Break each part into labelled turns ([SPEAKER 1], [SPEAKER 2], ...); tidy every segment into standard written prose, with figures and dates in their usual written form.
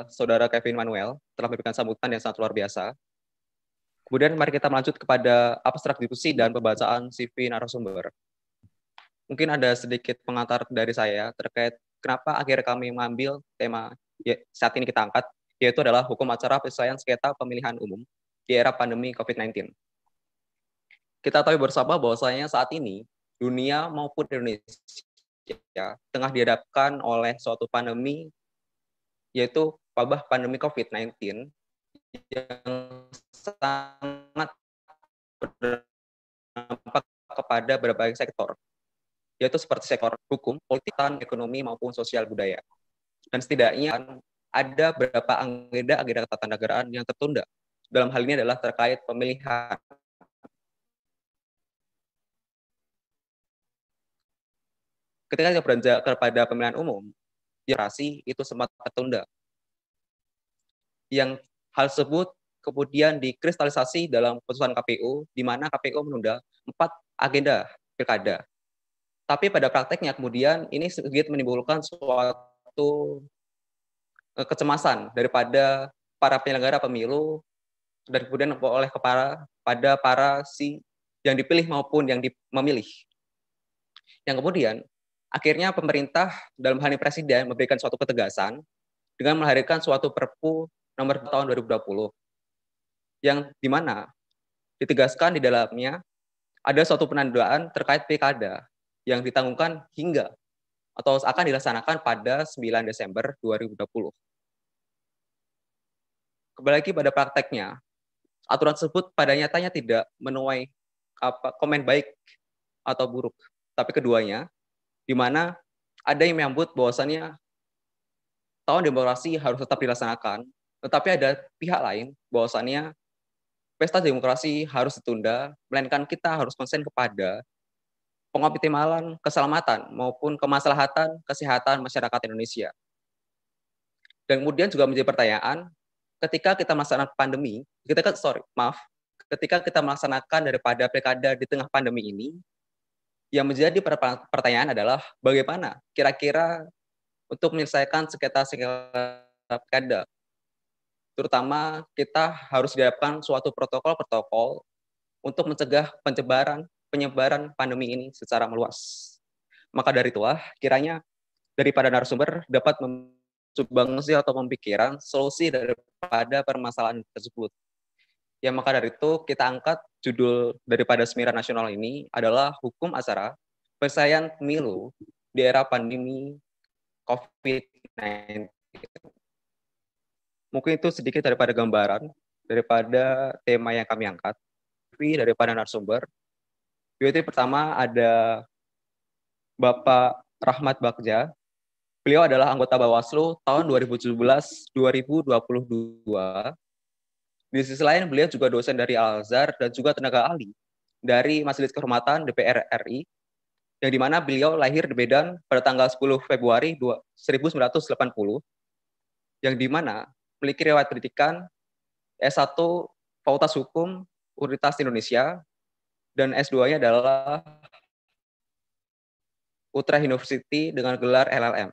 [SPEAKER 1] Saudara Kevin Manuel telah memberikan sambutan yang sangat luar biasa. Kemudian mari kita melanjut kepada abstrak diskusi dan pembacaan CV narasumber. Mungkin ada sedikit pengantar dari saya terkait kenapa akhirnya kami mengambil tema saat ini kita angkat, yaitu adalah hukum acara penyelesaian sengketa pemilihan umum di era pandemi COVID-19. Kita tahu bersama bahwasanya saat ini dunia maupun Indonesia tengah dihadapkan oleh suatu pandemi, yaitu wabah pandemi COVID-19 yang sangat berdampak kepada berbagai sektor, yaitu seperti sektor hukum, politik, ekonomi, maupun sosial budaya. Dan setidaknya ada beberapa agenda ketatanegaraan yang tertunda. Dalam hal ini adalah terkait pemilihan. Ketika kita beranjak kepada pemilihan umum, demokrasi itu sempat tertunda. Yang hal tersebut kemudian dikristalisasi dalam putusan KPU, di mana KPU menunda 4 agenda pilkada. Tapi pada prakteknya kemudian ini sedikit menimbulkan suatu kecemasan daripada para penyelenggara pemilu dan kemudian oleh pada para yang dipilih maupun yang memilih. Yang kemudian akhirnya pemerintah dalam hal ini presiden memberikan suatu ketegasan dengan melahirkan suatu Perpu nomor tahun 2020 yang dimana ditegaskan di dalamnya ada suatu penundaan terkait pilkada yang ditanggungkan hingga atau akan dilaksanakan pada 9 Desember 2020. Kembali lagi pada prakteknya, aturan tersebut pada nyatanya tidak menuai komen baik atau buruk, tapi keduanya, di mana ada yang menyambut bahwasannya tahun demokrasi harus tetap dilaksanakan, tetapi ada pihak lain bahwasannya pesta demokrasi harus ditunda, melainkan kita harus konsen kepada pengoptimalan keselamatan maupun kemaslahatan kesehatan masyarakat Indonesia. Dan kemudian juga menjadi pertanyaan, ketika kita melaksanakan pandemi, ketika kita melaksanakan daripada pilkada di tengah pandemi ini, yang menjadi pertanyaan adalah bagaimana kira-kira untuk menyelesaikan sengketa pilkada. Terutama kita harus dihadapkan suatu protokol-protokol untuk mencegah penyebaran pandemi ini secara meluas. Maka dari itulah kiranya daripada narasumber dapat mensumbangsi atau memikirkan solusi daripada permasalahan tersebut. Ya, maka dari itu kita angkat judul daripada seminar nasional ini adalah hukum acara penyelesaian pemilu di era pandemi COVID-19. Mungkin itu sedikit daripada gambaran daripada tema yang kami angkat. Daripada narasumber, yaitu pertama ada Bapak Rahmat Bagja. Beliau adalah anggota Bawaslu tahun 2017-2022. Di sisi lain, beliau juga dosen dari Al-Azhar dan juga tenaga ahli dari Majelis Kehormatan DPR RI, yang dimana beliau lahir di Medan pada tanggal 10 Februari 1980, yang dimana memiliki riwayat pendidikan S1 Fakultas Hukum Universitas Indonesia dan S2-nya adalah Utrecht University dengan gelar LLM.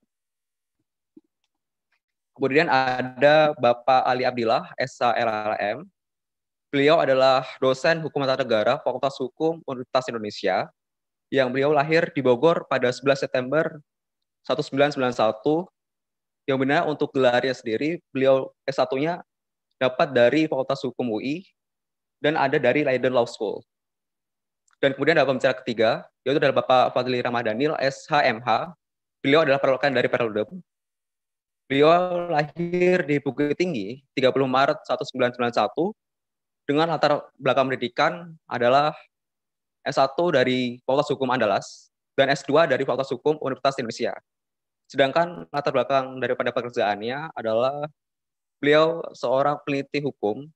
[SPEAKER 1] Kemudian ada Bapak Ali Abdillah, SH LLM. Beliau adalah dosen Hukum Tata Negara Fakultas Hukum Universitas Indonesia, yang beliau lahir di Bogor pada 11 September 1991, yang benar untuk gelarnya sendiri, beliau S1-nya dapat dari Fakultas Hukum UI, dan ada dari Leiden Law School. Dan kemudian ada pembicara ketiga, yaitu adalah Bapak Fadli Ramadhanil, SHMH. Beliau adalah perwakilan dari Perludem. Beliau lahir di Bukit Tinggi 30 Maret 1991 dengan latar belakang pendidikan adalah S1 dari Fakultas Hukum Andalas dan S2 dari Fakultas Hukum Universitas Indonesia. Sedangkan latar belakang daripada pekerjaannya adalah beliau seorang peneliti hukum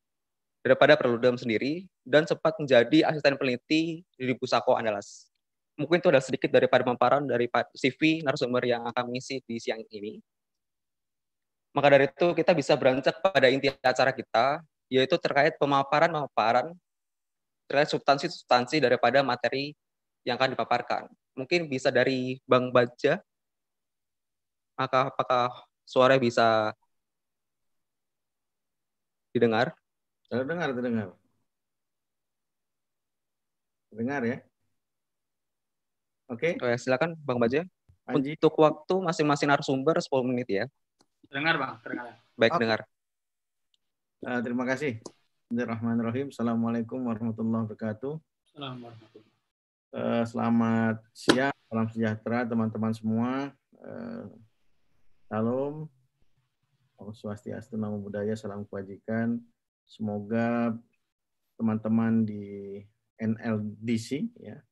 [SPEAKER 1] daripada Perludem sendiri dan sempat menjadi asisten peneliti di Pusako Andalas. Mungkin itu adalah sedikit daripada pemaparan dari CV narasumber yang akan mengisi di siang ini. Maka dari itu kita bisa beranjak pada inti acara kita, yaitu terkait pemaparan terkait substansi daripada materi yang akan dipaparkan. Mungkin bisa dari Bang Baja, maka apakah suara bisa Didengar?
[SPEAKER 2] Terdengar, terdengar. Dengar ya. Oke,
[SPEAKER 1] Oh, ya, silakan Bang Baja.
[SPEAKER 2] Panji.
[SPEAKER 1] Untuk waktu masing-masing narasumber 10 menit ya.
[SPEAKER 3] Terdengar Bang, terdengar.
[SPEAKER 1] Baik,
[SPEAKER 2] Oke.
[SPEAKER 1] dengar.
[SPEAKER 2] Terima kasih. Bismillahirrahmanirrahim. Assalamualaikum warahmatullahi wabarakatuh.
[SPEAKER 3] Assalamualaikum.
[SPEAKER 2] Selamat siang, salam sejahtera teman-teman semua. Salam, Om Swastiastu, Namo Buddhaya, salam kebajikan. Semoga teman-teman di NLDC ya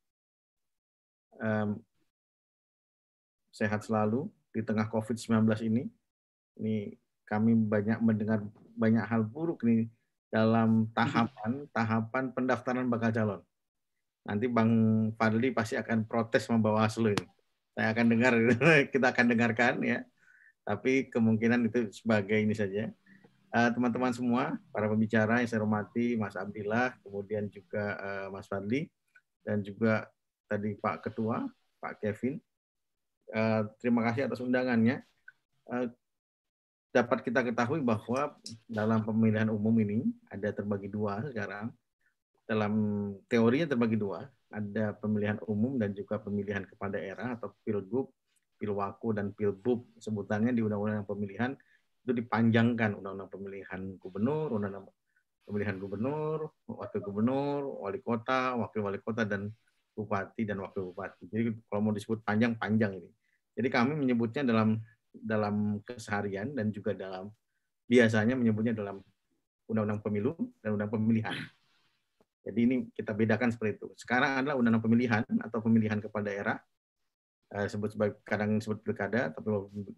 [SPEAKER 2] sehat selalu di tengah COVID-19 ini. Ini kami banyak mendengar banyak hal buruk nih dalam tahapan pendaftaran bakal calon. Nanti Bang Fadli pasti akan protes sama Bawaslu ini. Saya akan dengar, kita akan dengarkan ya. Tapi kemungkinan itu sebagai ini saja. Teman-teman semua, para pembicara yang saya hormati, Mas Abdillah, kemudian juga Mas Fadli, dan juga tadi Pak Ketua, Pak Kevin. Terima kasih atas undangannya. Dapat kita ketahui bahwa dalam pemilihan umum ini ada terbagi dua sekarang. Dalam teorinya terbagi dua, ada pemilihan umum dan juga pemilihan kepala daerah atau pilgub, pilwaku, dan pilbub. Sebutannya di undang-undang pemilihan itu dipanjangkan, undang-undang pemilihan gubernur, undang-undang pemilihan gubernur, wakil gubernur, wali kota, wakil wali kota, dan bupati dan wakil bupati. Jadi kalau mau disebut panjang ini. Jadi kami menyebutnya dalam keseharian dan juga dalam biasanya menyebutnya dalam undang-undang pemilu dan undang pemilihan. Jadi ini kita bedakan seperti itu. Sekarang adalah undang-undang pemilihan atau pemilihan kepala daerah, kadang disebut pilkada, tapi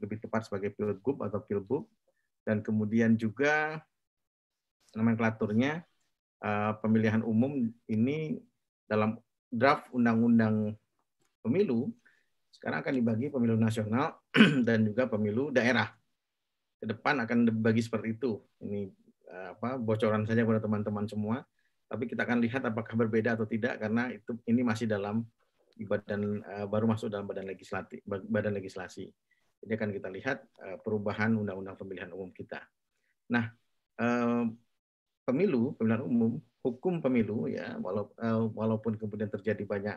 [SPEAKER 2] lebih tepat sebagai pilgub atau pilbub. Dan kemudian juga nomenklaturnya pemilihan umum ini dalam draft undang-undang pemilu sekarang akan dibagi pemilu nasional dan juga pemilu daerah. Ke depan akan dibagi seperti itu. Ini bocoran saja kepada teman-teman semua. Tapi kita akan lihat apakah berbeda atau tidak karena ini masih dalam baru masuk dalam badan legislasi. Jadi akan kita lihat perubahan undang-undang pemilihan umum kita. Nah, pemilihan umum, hukum pemilu ya, walaupun kemudian terjadi banyak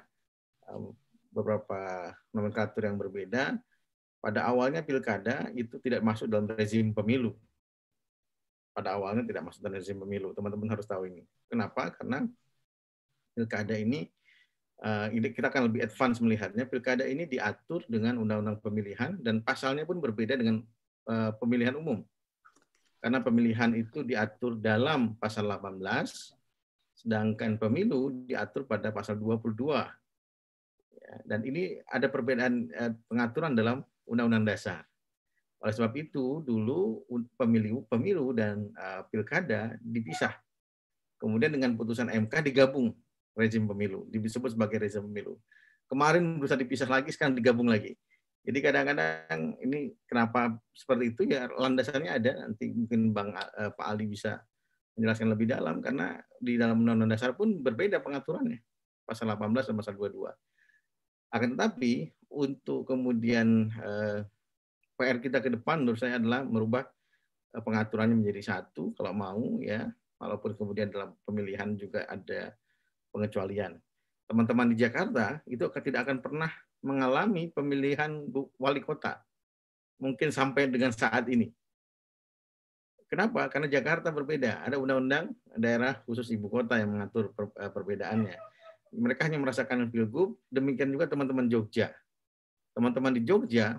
[SPEAKER 2] beberapa nomenklatur yang berbeda, pada awalnya pilkada itu tidak masuk dalam rezim pemilu. Pada awalnya tidak masuk dalam rezim pemilu. Teman-teman harus tahu ini. Kenapa? Karena pilkada ini kita akan lebih advance melihatnya. Pilkada ini diatur dengan undang-undang pemilihan dan pasalnya pun berbeda dengan pemilihan umum. Karena pemilihan itu diatur dalam pasal 18, sedangkan pemilu diatur pada pasal 22. Dan ini ada perbedaan pengaturan dalam Undang-Undang Dasar. Oleh sebab itu, dulu pemilu dan pilkada dipisah. Kemudian dengan putusan MK digabung rezim pemilu, disebut sebagai rezim pemilu. Kemarin berusaha dipisah lagi, sekarang digabung lagi. Jadi kadang-kadang ini kenapa seperti itu ya landasannya ada, nanti mungkin Pak Ali bisa menjelaskan lebih dalam, karena di dalam Undang-Undang Dasar pun berbeda pengaturannya, pasal 18 dan pasal 22. Akan tetapi untuk kemudian PR kita ke depan menurut saya adalah merubah pengaturannya menjadi satu kalau mau ya, walaupun kemudian dalam pemilihan juga ada pengecualian. Teman-teman di Jakarta itu tidak akan pernah mengalami pemilihan wali kota mungkin sampai dengan saat ini. Kenapa? Karena Jakarta berbeda. Ada undang-undang daerah khusus ibu kota yang mengatur perbedaannya. Mereka hanya merasakan pilgub, demikian juga teman-teman Jogja. Teman-teman di Jogja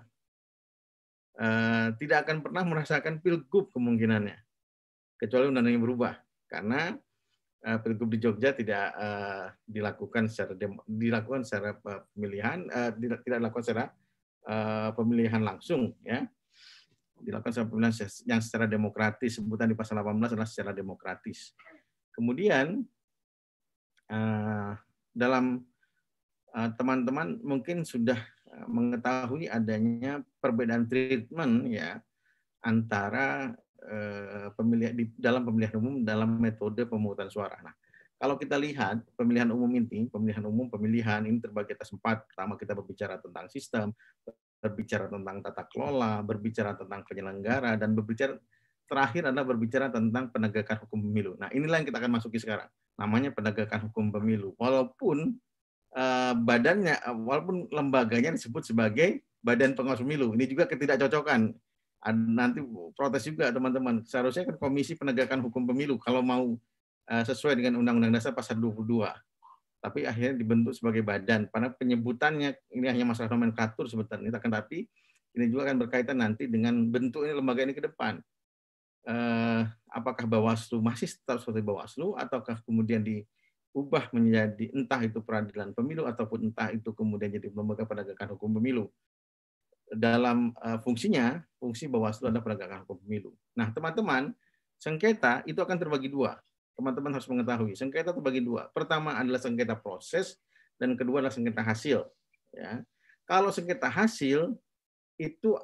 [SPEAKER 2] tidak akan pernah merasakan pilgub kemungkinannya, kecuali undang-undang yang berubah. Karena pilgub di Jogja tidak dilakukan secara pemilihan, tidak dilakukan secara pemilihan langsung, ya. Dilakukan secara pemilihan yang secara demokratis. Sebutan di pasal 18 adalah secara demokratis. Kemudian dalam teman-teman mungkin sudah mengetahui adanya perbedaan treatment ya antara dalam pemilihan umum dalam metode pemungutan suara. Nah, kalau kita lihat pemilihan umum ini terbagi atas 4. Pertama kita berbicara tentang sistem, berbicara tentang tata kelola, berbicara tentang penyelenggara, dan berbicara terakhir adalah berbicara tentang penegakan hukum pemilu. Nah, inilah yang kita akan masuki sekarang. Namanya penegakan hukum pemilu. Walaupun walaupun lembaganya disebut sebagai Badan Pengawas Pemilu. Ini juga ketidakcocokan. Nanti protes juga teman-teman. Seharusnya kan Komisi Penegakan Hukum Pemilu kalau mau sesuai dengan Undang-Undang Dasar Pasal 22. Tapi akhirnya dibentuk sebagai badan. Karena penyebutannya ini hanya masalah nomenklatur sebetulnya. Tapi ini juga akan berkaitan nanti dengan bentuk ini lembaga ini ke depan. Apakah Bawaslu masih tetap seperti Bawaslu ataukah kemudian diubah menjadi entah itu peradilan pemilu ataupun entah itu kemudian jadi lembaga penegakan hukum pemilu. Dalam fungsinya, fungsi Bawaslu adalah penegakan hukum pemilu. Nah, teman-teman, sengketa itu akan terbagi dua. Teman-teman harus mengetahui, sengketa terbagi dua. Pertama adalah sengketa proses dan kedua adalah sengketa hasil. Ya. Kalau sengketa hasil itu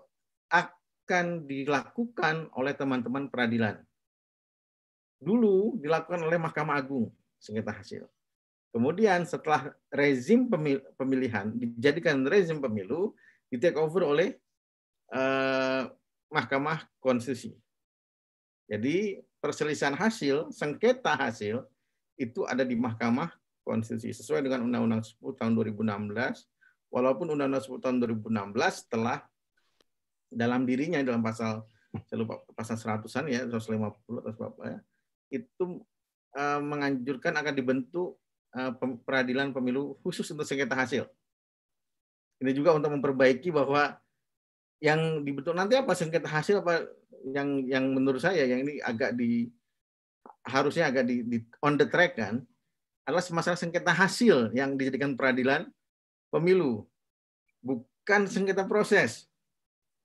[SPEAKER 2] akan dilakukan oleh teman-teman peradilan. Dulu dilakukan oleh Mahkamah Agung sengketa hasil. Kemudian setelah rezim pemilihan dijadikan rezim pemilu, di take over oleh Mahkamah Konstitusi. Jadi perselisihan hasil, sengketa hasil itu ada di Mahkamah Konstitusi sesuai dengan Undang-Undang 10 tahun 2016. Walaupun Undang-Undang 10 tahun 2016 telah dalam dirinya dalam pasal saya lupa pasal 100-an ya 150 atau apa ya, itu menganjurkan akan dibentuk peradilan pemilu khusus untuk sengketa hasil. Ini juga untuk memperbaiki bahwa yang dibentuk nanti apa sengketa hasil apa yang menurut saya yang ini agak harusnya agak di on the track kan adalah masalah sengketa hasil yang dijadikan peradilan pemilu, bukan sengketa proses.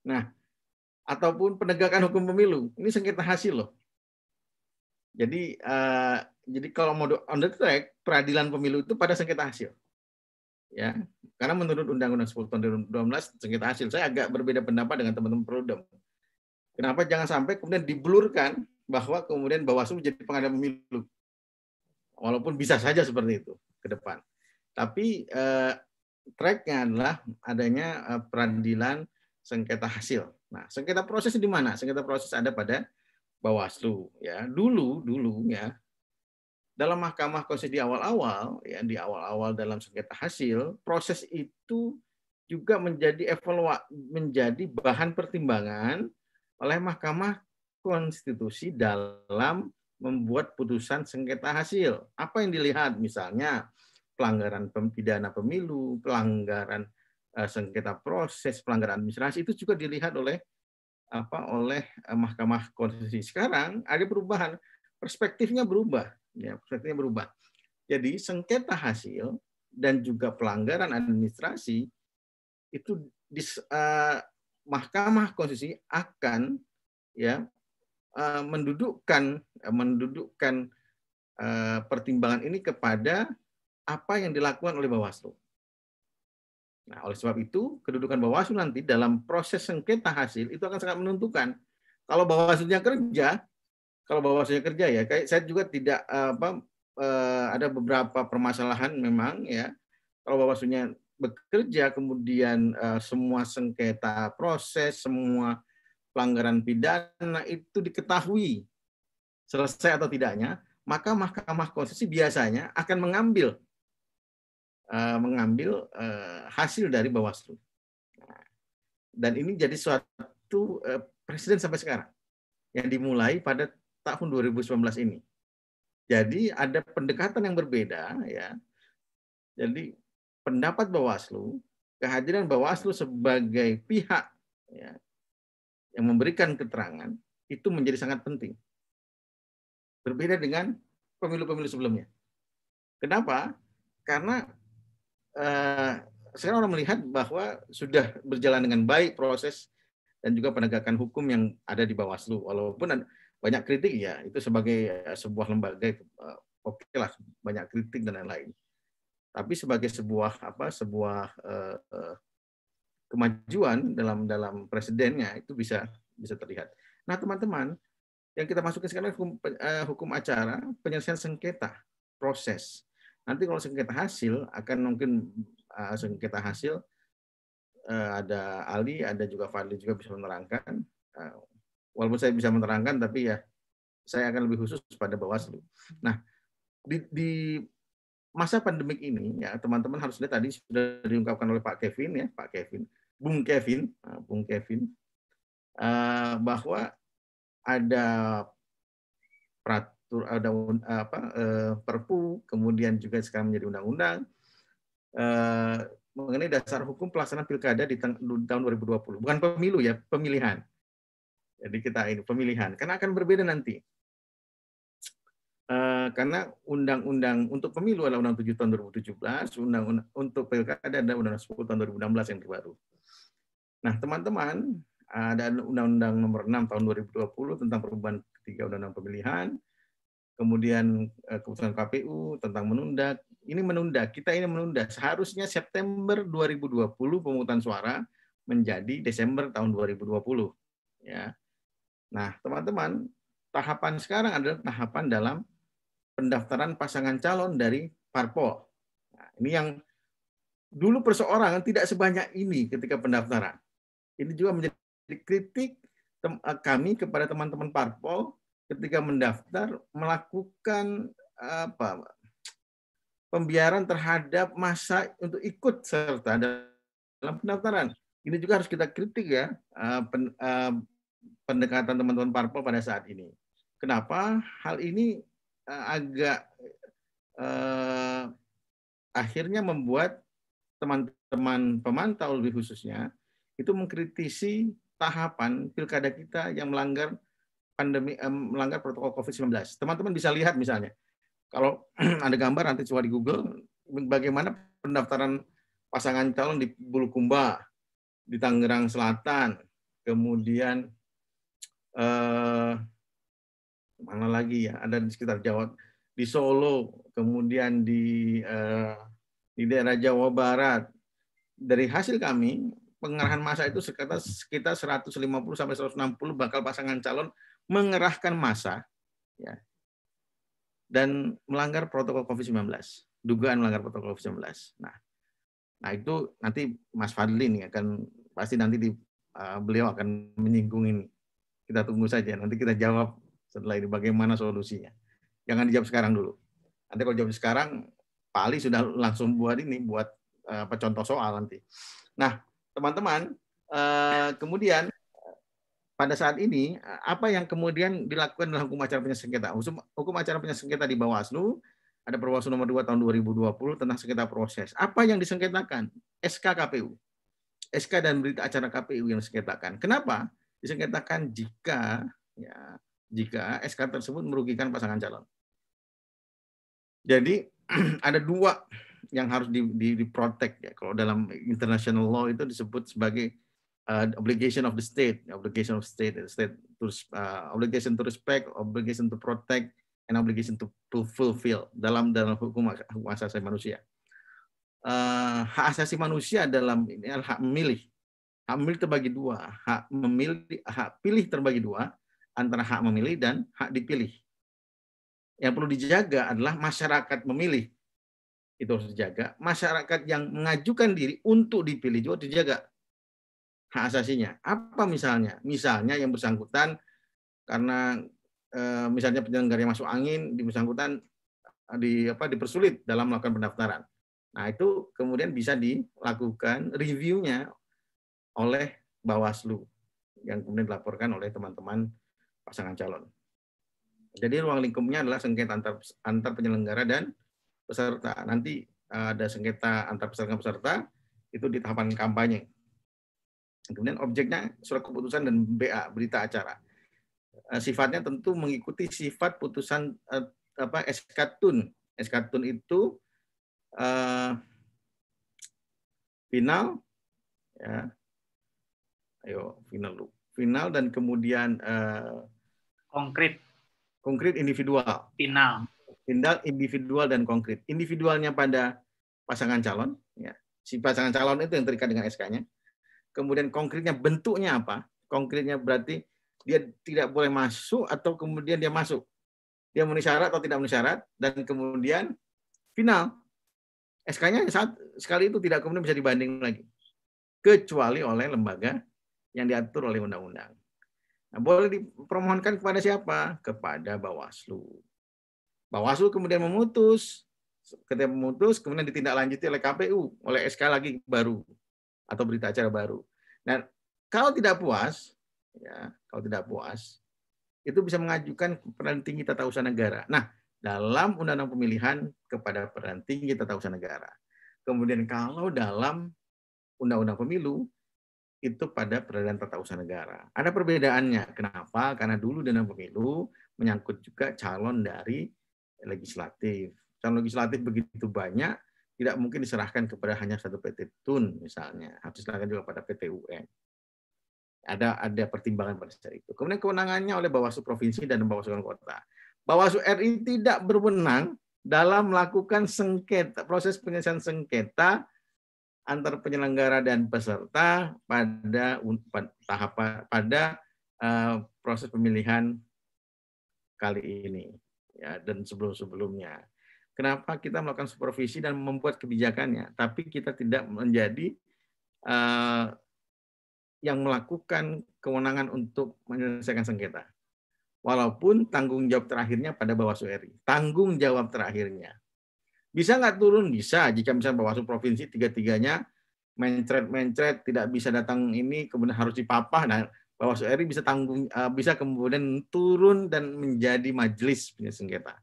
[SPEAKER 2] Nah, ataupun penegakan hukum pemilu, ini sengketa hasil loh. Jadi kalau mau on the track, peradilan pemilu itu pada sengketa hasil. Ya, karena menurut Undang-Undang 10 tahun 2012 sengketa hasil, saya agak berbeda pendapat dengan teman-teman Perludem. Kenapa jangan sampai kemudian diblurkan bahwa kemudian Bawaslu menjadi pengadilan pemilu. Walaupun bisa saja seperti itu ke depan. Tapi tracknya adalah adanya peradilan sengketa hasil. Nah, sengketa proses di mana? Sengketa proses ada pada Bawaslu. Ya, dulu ya. Dalam Mahkamah Konstitusi di awal-awal, ya di awal-awal dalam sengketa hasil, proses itu juga menjadi menjadi bahan pertimbangan oleh Mahkamah Konstitusi dalam membuat putusan sengketa hasil. Apa yang dilihat? Misalnya pelanggaran pidana pemilu, pelanggaran sengketa proses, pelanggaran administrasi itu juga dilihat oleh Mahkamah Konstitusi. Sekarang ada perubahan, perspektifnya berubah, ya perspektifnya berubah. Jadi sengketa hasil dan juga pelanggaran administrasi itu Mahkamah Konstitusi akan ya mendudukkan pertimbangan ini kepada apa yang dilakukan oleh Bawaslu. Nah, oleh sebab itu, kedudukan Bawaslu nanti dalam proses sengketa hasil itu akan sangat menentukan. Kalau Bawaslunya kerja ya, kayak saya juga tidak ada beberapa permasalahan memang ya. Kalau Bawaslunya bekerja, kemudian semua sengketa proses, semua pelanggaran pidana itu diketahui selesai atau tidaknya, maka Mahkamah Konstitusi biasanya akan mengambil hasil dari Bawaslu. Dan ini jadi suatu presiden sampai sekarang yang dimulai pada tahun 2019 ini. Jadi ada pendekatan yang berbeda ya. Jadi pendapat Bawaslu, kehadiran Bawaslu sebagai pihak ya, yang memberikan keterangan itu menjadi sangat penting. Berbeda dengan pemilu-pemilu sebelumnya. Kenapa? Karena sekarang orang melihat bahwa sudah berjalan dengan baik proses dan juga penegakan hukum yang ada di Bawaslu. Walaupun banyak kritik ya, itu sebagai sebuah lembaga oke lah, banyak kritik dan lain-lain. Tapi sebagai sebuah kemajuan dalam presidennya itu bisa terlihat. Nah, teman-teman, yang kita masukin sekarang hukum acara penyelesaian sengketa proses. Nanti kalau sengketa hasil akan mungkin sengketa hasil ada Ali, ada juga Fadli juga bisa menerangkan Walaupun saya bisa menerangkan, tapi ya saya akan lebih khusus pada Bawaslu. Nah, di masa pandemik ini ya teman-teman harus lihat tadi sudah diungkapkan oleh Pak Kevin ya, Bung Kevin bahwa ada Perpu, kemudian juga sekarang menjadi undang-undang mengenai dasar hukum pelaksanaan pilkada di tahun 2020. Bukan pemilu ya, pemilihan. Jadi kita ini pemilihan, karena akan berbeda nanti. Karena undang-undang untuk pemilu adalah Undang 7 tahun 2017, undang-undang untuk pilkada ada Undang 10 tahun 2016 yang terbaru. Nah, teman-teman, ada Undang-Undang Nomor 6 tahun 2020 tentang perubahan 3 Undang-Undang Pemilihan, kemudian keputusan KPU tentang menunda. Ini menunda, kita ini menunda. Seharusnya September 2020 pemungutan suara menjadi Desember tahun 2020. Ya. Nah, teman-teman, tahapan sekarang adalah tahapan dalam pendaftaran pasangan calon dari parpol. Nah, ini yang dulu perseorangan tidak sebanyak ini ketika pendaftaran. Ini juga menjadi kritik kami kepada teman-teman parpol ketika mendaftar melakukan pembiaran terhadap masa untuk ikut serta dalam pendaftaran. Ini juga harus kita kritik ya pendekatan teman-teman parpol pada saat ini. Kenapa hal ini agak akhirnya membuat teman-teman pemantau lebih khususnya itu mengkritisi tahapan pilkada kita yang melanggar melanggar protokol COVID-19. Teman-teman bisa lihat misalnya, kalau ada gambar nanti coba di Google, bagaimana pendaftaran pasangan calon di Bulukumba, di Tangerang Selatan, kemudian mana lagi ya, ada di sekitar Jawa, di Solo, kemudian di daerah Jawa Barat. Dari hasil kami, pengerahan massa itu sekitar 150 sampai 160 bakal pasangan calon mengerahkan massa ya, dan melanggar protokol COVID-19, dugaan melanggar protokol COVID-19. Nah itu nanti Mas Fadli nih akan pasti nanti beliau akan menyinggung ini. Kita tunggu saja, nanti kita jawab setelah ini bagaimana solusinya. Jangan dijawab sekarang dulu. Nanti kalau jawab sekarang, Pak Ali sudah langsung buat contoh soal nanti. Nah, teman-teman, kemudian pada saat ini apa yang kemudian dilakukan dalam hukum acara penyengketa? Hukum acara penyengketa di Bawaslu, ada Perwaslu nomor 2 tahun 2020 tentang sengketa proses. Apa yang disengketakan? SK KPU. SK dan berita acara KPU yang disengketakan. Kenapa? Disengketakan jika SK tersebut merugikan pasangan calon. Jadi ada dua yang harus diprotect ya. Kalau dalam international law itu disebut sebagai obligation of the state, obligation to respect, obligation to protect, and obligation to fulfill dalam hukum asasi manusia. Hak asasi manusia dalam ini adalah hak memilih. Hak memilih terbagi dua, hak pilih terbagi dua antara hak memilih dan hak dipilih. Yang perlu dijaga adalah masyarakat memilih. Itu harus dijaga. Masyarakat yang mengajukan diri untuk dipilih juga dijaga hak asasinya. Apa misalnya? Misalnya yang bersangkutan karena misalnya penyelenggara yang masuk angin, di bersangkutan dipersulit dalam melakukan pendaftaran. Nah, itu kemudian bisa dilakukan reviewnya oleh Bawaslu yang kemudian dilaporkan oleh teman-teman pasangan calon. Jadi ruang lingkupnya adalah sengketa antar penyelenggara dan peserta. Nanti ada sengketa antar peserta itu di tahapan kampanye. Kemudian objeknya surat keputusan dan BA, berita acara. Sifatnya tentu mengikuti sifat putusan SK Tun. SK Tun itu final, ya, final dan kemudian konkret individual. Final individual dan konkret. Individualnya pada pasangan calon, ya. Si pasangan calon itu yang terikat dengan SK-nya. Kemudian konkretnya bentuknya apa? Konkretnya berarti dia tidak boleh masuk atau kemudian dia masuk. Dia memenuhi syarat atau tidak memenuhi syarat, dan kemudian final. SK-nya sekali itu tidak kemudian bisa dibanding lagi. Kecuali oleh lembaga yang diatur oleh undang-undang. Nah, boleh dipermohonkan kepada siapa? Kepada Bawaslu. Bawaslu kemudian memutus. Ketika memutus, kemudian ditindaklanjuti oleh KPU, oleh SK lagi baru atau berita acara baru. Nah, kalau tidak puas, ya, kalau tidak puas, itu bisa mengajukan Peradilan Tinggi Tata Usaha Negara. Nah, dalam Undang-Undang Pemilihan kepada Peradilan Tinggi Tata Usaha Negara. Kemudian kalau dalam Undang-Undang Pemilu itu pada Peradilan Tata Usaha Negara. Ada perbedaannya. Kenapa? Karena dulu dalam pemilu menyangkut juga calon dari legislatif. Calon legislatif begitu banyak, tidak mungkin diserahkan kepada hanya satu PT TUN misalnya. Harus diserahkan juga pada PT UN. Ada pertimbangan pada saat itu. Kemudian kewenangannya oleh Bawaslu Provinsi dan Bawaslu Kota. Bawaslu RI tidak berwenang dalam melakukan sengketa, proses penyelesaian sengketa antar penyelenggara dan peserta pada proses pemilihan kali ini, ya, dan sebelum-sebelumnya. Kenapa kita melakukan supervisi dan membuat kebijakannya, tapi kita tidak menjadi yang melakukan kewenangan untuk menyelesaikan sengketa. Walaupun tanggung jawab terakhirnya pada Bawaslu RI. Tanggung jawab terakhirnya. Bisa nggak turun? Bisa. Jika misalnya Bawaslu Provinsi tiga-tiganya mencret, tidak bisa datang ini, kemudian harus dipapah. Nah, Bawaslu RI bisa kemudian turun dan menjadi majelis penyelesaian sengketa.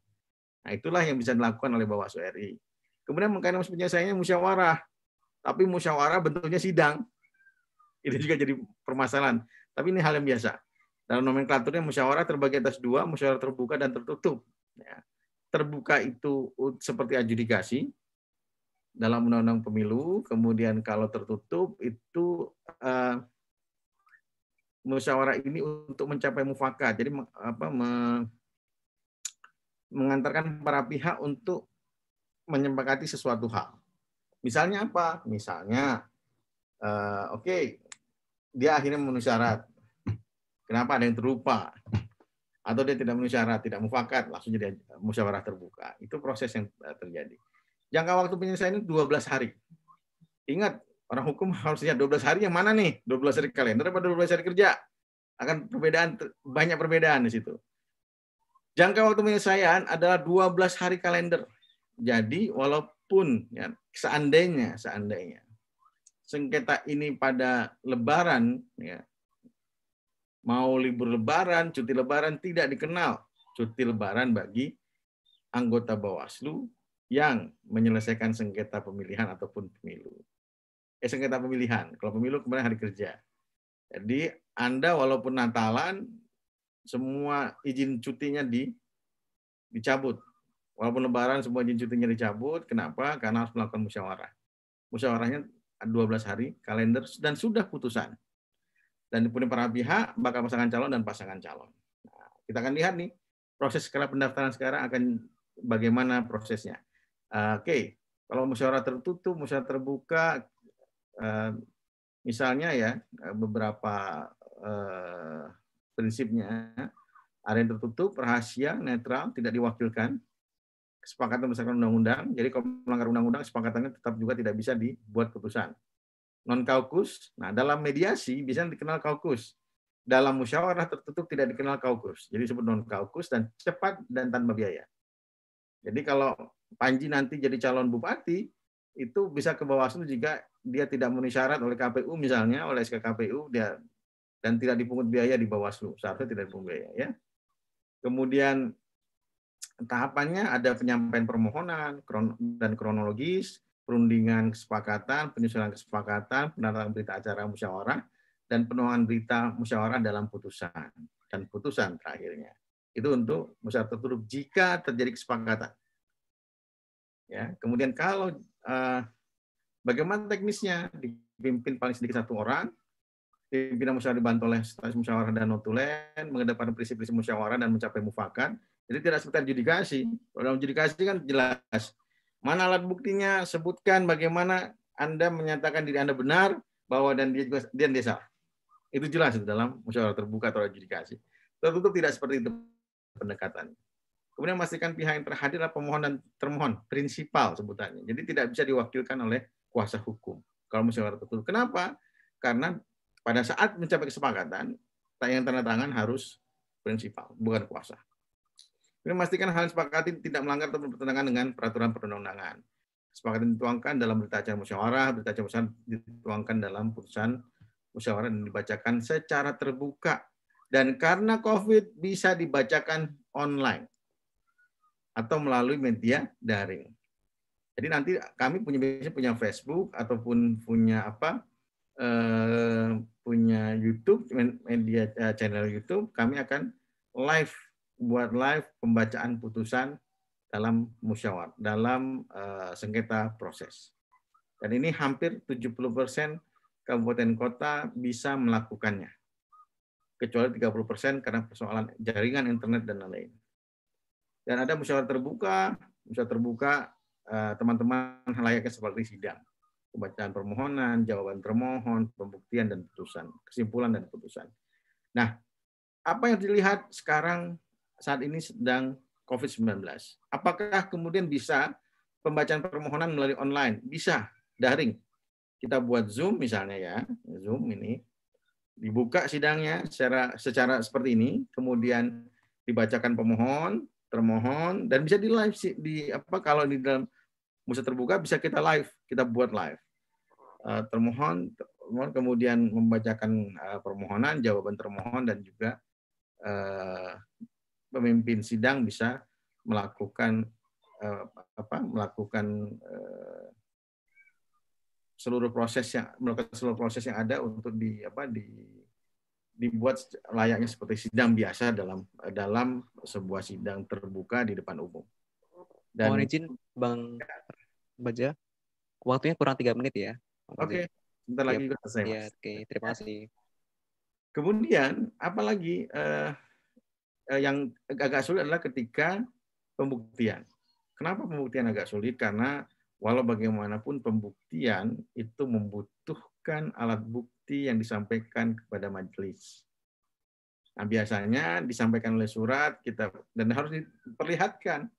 [SPEAKER 2] Nah, itulah yang bisa dilakukan oleh Bawaslu RI. Kemudian mekanisme penyelesaiannya musyawarah. Tapi musyawarah bentuknya sidang. Ini juga jadi permasalahan. Tapi ini hal yang biasa. Dalam nomenklaturnya musyawarah terbagi atas dua, musyawarah terbuka dan tertutup. Ya. Terbuka itu seperti adjudikasi dalam Undang-Undang Pemilu. Kemudian kalau tertutup itu musyawarah ini untuk mencapai mufakat. Jadi mengantarkan para pihak untuk menyepakati sesuatu hal. Misalnya apa? Misalnya, dia akhirnya memenuhi syarat. Kenapa? Ada yang terlupa. Atau dia tidak memenuhi syarat, tidak mufakat, langsung jadi musyawarah terbuka. Itu proses yang terjadi. Jangka waktu penyelesaian itu 12 hari. Ingat, orang hukum harus lihat 12 hari yang mana nih? 12 hari kalender atau 12 hari kerja? Akan banyak perbedaan di situ. Jangka waktu penyelesaian adalah 12 hari kalender. Jadi walaupun ya, seandainya sengketa ini pada Lebaran, ya, mau libur Lebaran, cuti Lebaran tidak dikenal cuti Lebaran bagi anggota Bawaslu yang menyelesaikan sengketa pemilihan ataupun pemilu. Sengketa pemilihan, kalau pemilu kemarin hari kerja. Jadi Anda walaupun Natalan, semua izin cutinya dicabut. Walaupun Lebaran semua izin cutinya dicabut. Kenapa? Karena harus melakukan musyawarah. Musyawarahnya 12 hari kalender dan sudah putusan. Dan kemudian para pihak bakal pasangan calon dan pasangan calon. Nah, kita akan lihat nih proses skala pendaftaran sekarang akan bagaimana prosesnya. Kalau musyawarah tertutup, musyawarah terbuka, misalnya ya beberapa prinsipnya ada yang tertutup, rahasia, netral, tidak diwakilkan, kesepakatan berdasarkan undang-undang. Jadi kalau melanggar undang-undang, kesepakatannya tetap juga tidak bisa dibuat putusan. Non-kaukus, nah dalam mediasi bisa dikenal kaukus. Dalam musyawarah tertutup tidak dikenal kaukus. Jadi disebut non-kaukus dan cepat dan tanpa biaya. Jadi kalau Panji nanti jadi calon bupati, itu bisa ke Bawaslu jika dia tidak memenuhi syarat oleh KPU misalnya, oleh SK KPU, dan tidak dipungut biaya di Bawaslu. Seharusnya tidak dipungut biaya. Ya. Kemudian tahapannya ada penyampaian permohonan dan kronologis, perundingan kesepakatan, penyusunan kesepakatan, penandatanganan berita acara musyawarah, dan penuangan berita musyawarah dalam putusan dan putusan terakhirnya. Itu untuk musyawarah tertutup jika terjadi kesepakatan. Ya, kemudian kalau bagaimana teknisnya, dipimpin paling sedikit satu orang, pimpinan musyawarah dibantu oleh sekretaris musyawarah dan notulen, mengedepankan prinsip-prinsip musyawarah dan mencapai mufakat. Jadi tidak seperti adjudikasi. Kalau dalam adjudikasi kan jelas. Mana alat buktinya, sebutkan bagaimana Anda menyatakan diri Anda benar, bahwa dan dia salah. Itu jelas dalam musyawarah terbuka atau adjudikasi. Tertutup tidak seperti itu pendekatan. Kemudian memastikan pihak yang terhadir adalah pemohon dan termohon, prinsipal sebutannya. Jadi tidak bisa diwakilkan oleh kuasa hukum. Kalau musyawarah tertutup. Kenapa? Karena pada saat mencapai kesepakatan, yang tanda tangan harus prinsipal, bukan kuasa. Ini memastikan hal yang disepakati tidak melanggar atau bertentangan dengan peraturan perundang-undangan. Kesepakatan dituangkan dalam berita acara musyawarah, berita acara musyawarah dituangkan dalam putusan musyawarah dan dibacakan secara terbuka. Dan karena COVID bisa dibacakan online atau melalui media daring. Jadi nanti kami punya Facebook ataupun punya punya YouTube, media channel YouTube, kami akan buat live pembacaan putusan dalam musyawarah, dalam sengketa proses. Dan ini hampir 70% kabupaten kota bisa melakukannya. Kecuali 30% karena persoalan jaringan internet dan lain-lain. Dan ada musyawarah terbuka teman-teman layaknya seperti sidang. Pembacaan permohonan, jawaban termohon, pembuktian dan putusan, kesimpulan dan putusan. Nah, apa yang dilihat sekarang saat ini sedang COVID-19. Apakah kemudian bisa pembacaan permohonan melalui online? Bisa, daring. Kita buat Zoom misalnya ya, Zoom ini dibuka sidangnya secara seperti ini, kemudian dibacakan pemohon, termohon, dan bisa di live kalau di dalam musyawarah terbuka bisa kita live, kita buat live. Termohon kemudian membacakan permohonan, jawaban termohon, dan juga pemimpin sidang bisa melakukan seluruh proses yang ada untuk dibuat layaknya seperti sidang biasa dalam sebuah sidang terbuka di depan umum. Dan
[SPEAKER 1] mohon izin Bang Baja, waktunya kurang 3 menit ya.
[SPEAKER 2] Oke, sebentar lagi juga selesai.
[SPEAKER 1] Ya, oke, terima kasih.
[SPEAKER 2] Kemudian apalagi yang agak sulit adalah ketika pembuktian. Kenapa pembuktian agak sulit? Karena walau bagaimanapun pembuktian itu membutuhkan alat bukti yang disampaikan kepada majelis. Nah, biasanya disampaikan oleh surat dan harus diperlihatkan.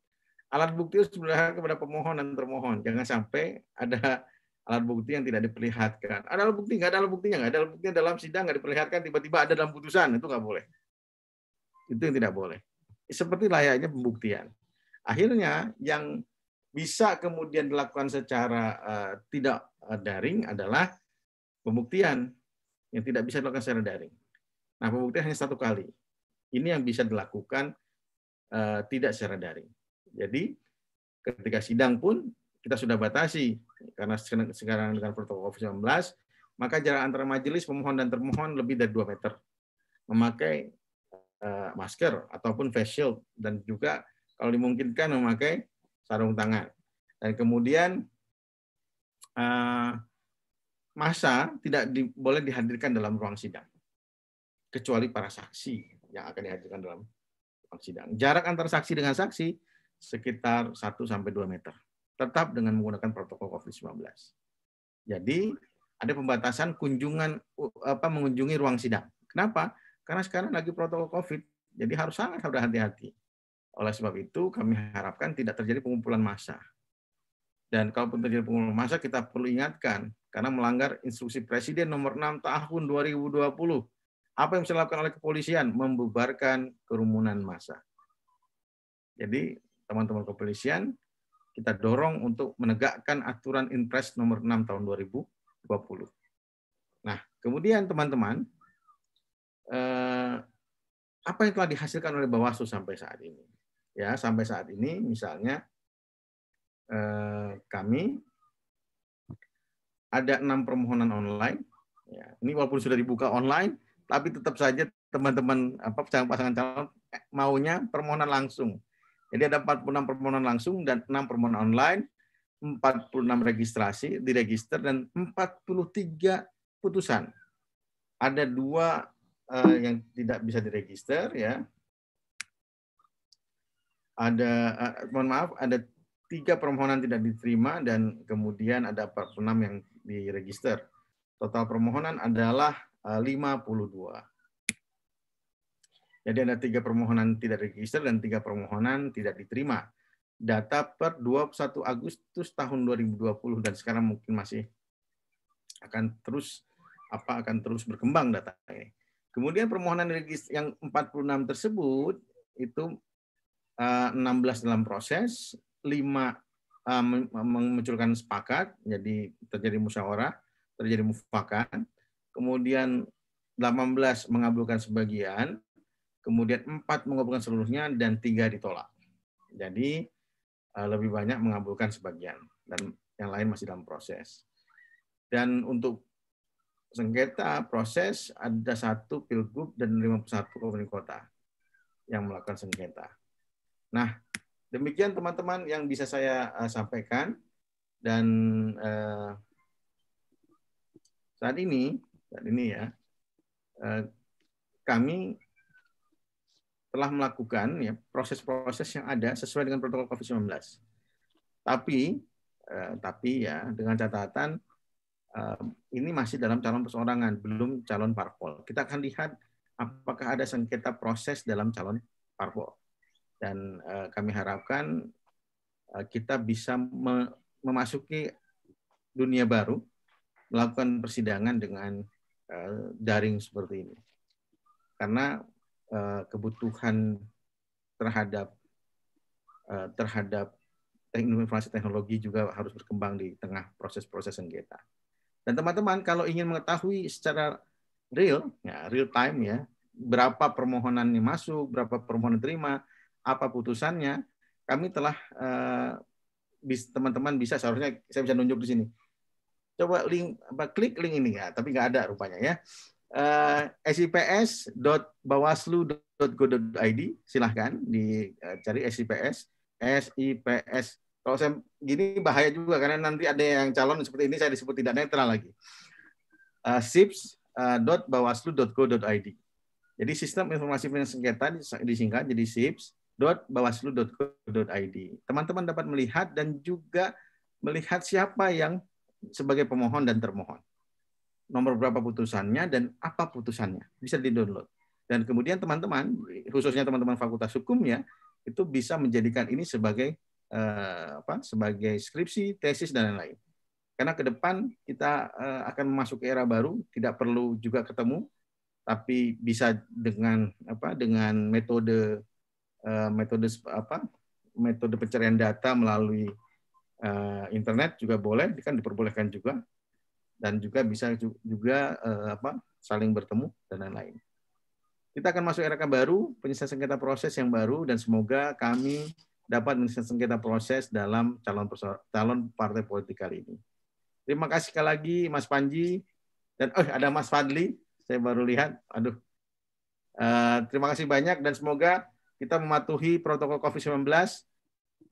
[SPEAKER 2] Alat bukti harus diperlihatkan kepada pemohon dan termohon. Jangan sampai ada alat bukti yang tidak diperlihatkan. Ada alat bukti, nggak ada alat buktinya, nggak ada alat buktinya dalam sidang, nggak diperlihatkan, tiba-tiba ada dalam putusan, itu nggak boleh. Itu yang tidak boleh. Seperti layaknya pembuktian. Akhirnya yang bisa kemudian dilakukan secara tidak daring adalah pembuktian yang tidak bisa dilakukan secara daring. Nah, pembuktian hanya 1 kali. Ini yang bisa dilakukan tidak secara daring. Jadi ketika sidang pun kita sudah batasi karena sekarang dengan protokol COVID-19, maka jarak antara majelis pemohon dan termohon lebih dari 2 meter. Memakai masker ataupun face shield, dan juga kalau dimungkinkan memakai sarung tangan. Dan kemudian massa tidak boleh dihadirkan dalam ruang sidang kecuali para saksi yang akan dihadirkan dalam ruang sidang. Jarak antara saksi dengan saksi sekitar 1-2 meter, tetap dengan menggunakan protokol COVID-19. Jadi ada pembatasan mengunjungi ruang sidang. Kenapa? Karena sekarang lagi protokol COVID, jadi harus sangat hati-hati. Oleh sebab itu, kami harapkan tidak terjadi pengumpulan massa. Dan kalaupun terjadi pengumpulan massa, kita perlu ingatkan, karena melanggar instruksi Presiden nomor 6 tahun 2020. Apa yang bisa dilakukan oleh kepolisian? Membubarkan kerumunan massa. Jadi, teman-teman kepolisian, kita dorong untuk menegakkan aturan Inpres nomor 6 tahun 2020. Nah, kemudian teman-teman, apa yang telah dihasilkan oleh Bawaslu sampai saat ini? Ya, sampai saat ini misalnya kami ada 6 permohonan online. Ya, ini walaupun sudah dibuka online, tapi tetap saja teman-teman pasangan calon maunya permohonan langsung. Jadi ada 46 permohonan langsung dan 6 permohonan online, 46 registrasi diregister dan 43 putusan. Ada 2 yang tidak bisa diregister, ya. Ada 3 permohonan tidak diterima dan kemudian ada 46 yang diregister. Total permohonan adalah 52. Jadi ada 3 permohonan tidak diregister dan 3 permohonan tidak diterima. Data per 21 Agustus tahun 2020 dan sekarang mungkin masih akan terus berkembang data ini. Kemudian permohonan yang 46 tersebut itu 16 dalam proses, 5 memunculkan sepakat, jadi terjadi musyawarah, terjadi mufakat. Kemudian 18 mengabulkan sebagian, kemudian 4 mengabulkan seluruhnya, dan 3 ditolak. Jadi lebih banyak mengabulkan sebagian, dan yang lain masih dalam proses. Dan untuk sengketa proses ada 1 pilgub dan 51 kabupaten kota yang melakukan sengketa. Nah, demikian teman-teman yang bisa saya sampaikan. Dan saat ini ya, kami telah melakukan ya proses-proses yang ada sesuai dengan protokol COVID-19. Tapi ya dengan catatan ini masih dalam calon perseorangan, belum calon parpol. Kita akan lihat apakah ada sengketa proses dalam calon parpol. Dan kami harapkan kita bisa memasuki dunia baru, melakukan persidangan dengan daring seperti ini. Karena kebutuhan terhadap informasi teknologi juga harus berkembang di tengah proses-proses sengketa. Dan teman-teman kalau ingin mengetahui secara real time ya, berapa permohonan yang masuk, berapa permohonan terima, apa putusannya, kami telah teman-teman bisa, seharusnya saya bisa nunjuk di sini. Coba klik link ini ya, tapi nggak ada rupanya ya. sips.bawaslu.go.id, silahkan dicari SIPS. Kalau saya gini bahaya juga karena nanti ada yang calon seperti ini saya disebut tidak netral lagi. sips.bawaslu.go.id. Jadi sistem informasi penyelesaian sengketa disingkat jadi sips.bawaslu.go.id. Teman-teman dapat melihat dan juga melihat siapa yang sebagai pemohon dan termohon. Nomor berapa putusannya dan apa putusannya. Bisa di-download. Dan kemudian teman-teman, khususnya teman-teman Fakultas Hukum ya, itu bisa menjadikan ini sebagai sebagai skripsi, tesis dan lain-lain. Karena ke depan kita akan memasuki era baru, tidak perlu juga ketemu, tapi bisa dengan metode pencarian data melalui internet juga boleh, kan diperbolehkan juga, dan juga bisa juga saling bertemu dan lain-lain. Kita akan masuk era baru, penyelesaian sengketa proses yang baru, dan semoga kami dapat menyelesaikan sengketa proses dalam calon partai politik kali ini. Terima kasih sekali lagi Mas Panji, dan ada Mas Fadli, saya baru lihat. Terima kasih banyak, dan semoga kita mematuhi protokol COVID-19,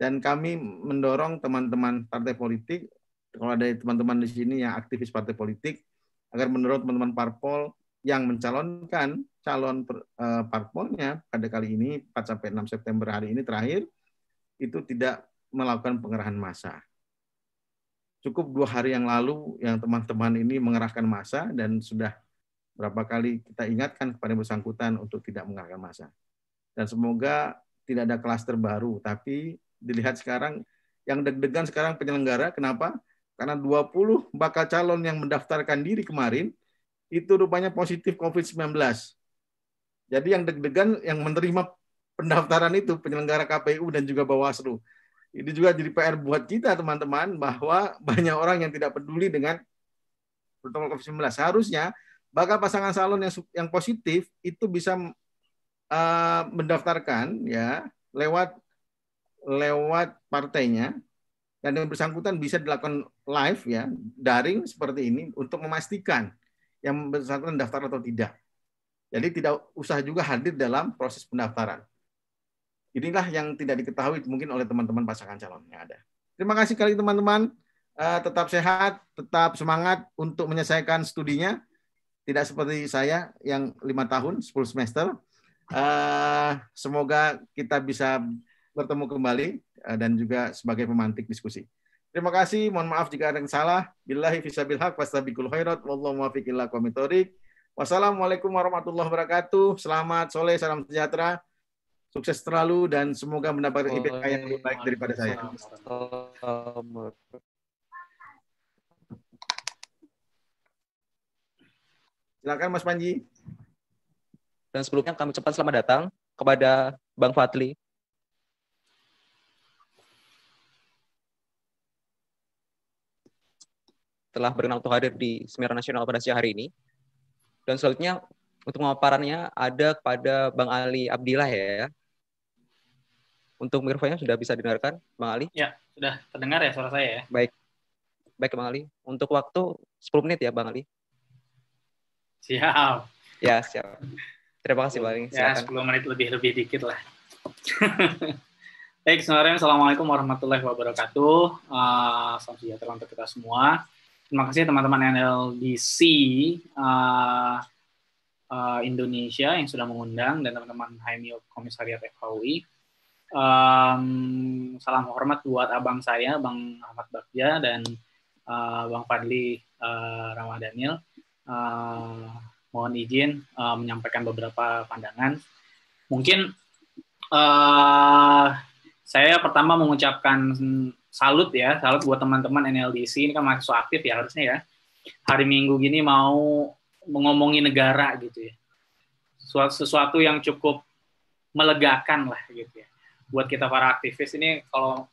[SPEAKER 2] dan kami mendorong teman-teman partai politik, kalau ada teman-teman di sini yang aktivis partai politik, agar mendorong teman-teman parpol yang mencalonkan calon parpolnya pada kali ini 4-6 September hari ini terakhir, itu tidak melakukan pengerahan massa. Cukup 2 hari yang lalu yang teman-teman ini mengerahkan massa, dan sudah berapa kali kita ingatkan kepada bersangkutan untuk tidak mengerahkan massa. Dan semoga tidak ada klaster baru, tapi dilihat sekarang yang deg-degan sekarang penyelenggara. Kenapa? Karena 20 bakal calon yang mendaftarkan diri kemarin itu rupanya positif COVID-19. Jadi yang deg-degan yang menerima pendaftaran itu penyelenggara KPU dan juga Bawaslu. Ini juga jadi PR buat kita teman-teman, bahwa banyak orang yang tidak peduli dengan protokol COVID-19. Seharusnya bakal pasangan calon yang positif itu bisa mendaftarkan ya lewat partainya, dan yang bersangkutan bisa dilakukan live ya, daring seperti ini untuk memastikan yang bersangkutan daftar atau tidak. Jadi tidak usah juga hadir dalam proses pendaftaran. Inilah yang tidak diketahui mungkin oleh teman-teman pasangan calon yang ada. Terima kasih sekali teman-teman. Tetap sehat, tetap semangat untuk menyelesaikan studinya. Tidak seperti saya yang 5 tahun, 10 semester. Semoga kita bisa bertemu kembali dan juga sebagai pemantik diskusi. Terima kasih. Mohon maaf jika ada yang salah. Billahi fisabil haq wastabiqul khairat. Wallahu muwaffiq ila aqwamit thoriq. Wassalamualaikum warahmatullahi wabarakatuh. Selamat sore, salam sejahtera. Sukses terlalu dan semoga mendapatkan IPK yang lebih baik daripada saya. Silakan Mas Panji.
[SPEAKER 1] Dan sebelumnya kami ucapkan selamat datang kepada Bang Fadli. Telah berkenan untuk hadir di seminar nasional pada siang hari ini. Dan selanjutnya untuk pemaparannya ada kepada Bang Ali Abdillah ya. Untuk mikrofonnya sudah bisa didengarkan, Bang Ali?
[SPEAKER 3] Ya, sudah terdengar ya suara saya ya?
[SPEAKER 1] Baik, Bang Ali. Untuk waktu 10 menit ya, Bang Ali.
[SPEAKER 3] Siap.
[SPEAKER 1] Ya, siap. Terima kasih, Bang Ali.
[SPEAKER 3] Ya, 10 menit lebih dikit lah. Baik, Assalamualaikum warahmatullahi wabarakatuh. Salam sejahtera untuk kita semua. Terima kasih teman-teman NLDC Indonesia yang sudah mengundang dan teman-teman HMI Komisariat FKUI. Salam hormat buat abang saya, Bang Ahmad Bagja dan Bang Fadli Ramadhanil. Mohon izin menyampaikan beberapa pandangan. Mungkin saya pertama mengucapkan salut buat teman-teman NLDC, ini kan mahasiswa aktif ya harusnya ya. Hari Minggu gini mau ngomongin negara gitu ya. Sesuatu yang cukup melegakan lah gitu ya. Buat kita para aktivis ini kalau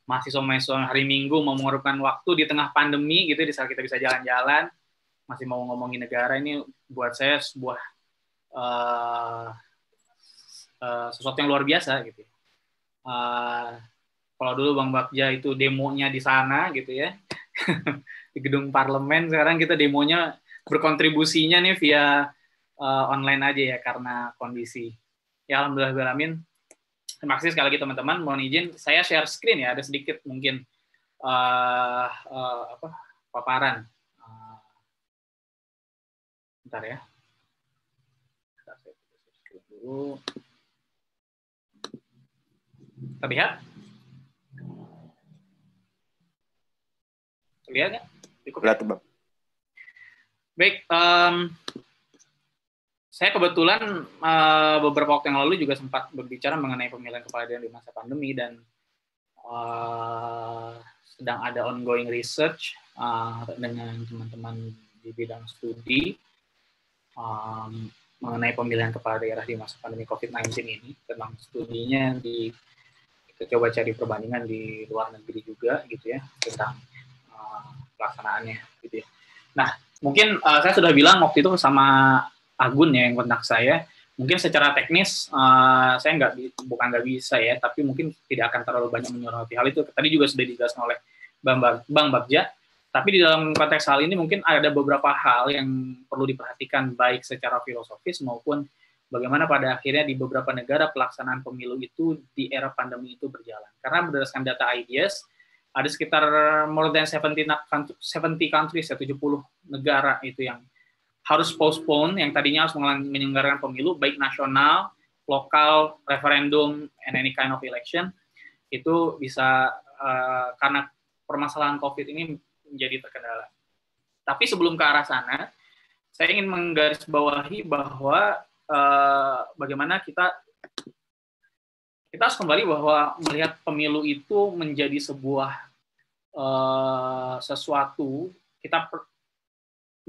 [SPEAKER 3] mahasiswa-mahasiswa hari Minggu mau mengorbankan waktu di tengah pandemi gitu, di saat kita bisa jalan-jalan, masih mau ngomongin negara, ini buat saya sebuah sesuatu yang luar biasa gitu ya. Kalau dulu Bang Bagja itu demonya di sana gitu ya, di gedung parlemen, sekarang kita demonya berkontribusinya nih via online aja ya karena kondisi. Ya alhamdulillah, amin. Terima kasih sekali lagi teman-teman. Mohon izin saya share screen ya, ada sedikit mungkin paparan. Bentar ya. Saya share screen dulu. Terlihat? Terlihat nggak?
[SPEAKER 1] Terlihat, Bang.
[SPEAKER 3] Baik, saya kebetulan beberapa waktu yang lalu juga sempat berbicara mengenai pemilihan kepala daerah di masa pandemi dan sedang ada ongoing research dengan teman-teman di bidang studi mengenai pemilihan kepala daerah di masa pandemi COVID-19 ini. Tentang studinya kita coba cari perbandingan di luar negeri juga gitu ya tentang pelaksanaannya gitu ya. Nah, mungkin saya sudah bilang waktu itu sama Agun ya yang kontak saya. Mungkin secara teknis saya bukan nggak bisa ya, tapi mungkin tidak akan terlalu banyak menyoroti hal itu. Tadi juga sudah dijelaskan oleh Bang Bagja. Tapi di dalam konteks hal ini mungkin ada beberapa hal yang perlu diperhatikan baik secara filosofis maupun bagaimana pada akhirnya di beberapa negara pelaksanaan pemilu itu di era pandemi itu berjalan. Karena berdasarkan data IDS, ada sekitar more than 70 countries, 70 negara itu yang harus postpone, yang tadinya harus menyelenggarakan pemilu, baik nasional, lokal, referendum, and any kind of election, itu bisa karena permasalahan COVID ini menjadi terkendala. Tapi sebelum ke arah sana, saya ingin menggarisbawahi bahwa bagaimana kita harus kembali bahwa melihat pemilu itu menjadi sebuah sesuatu, kita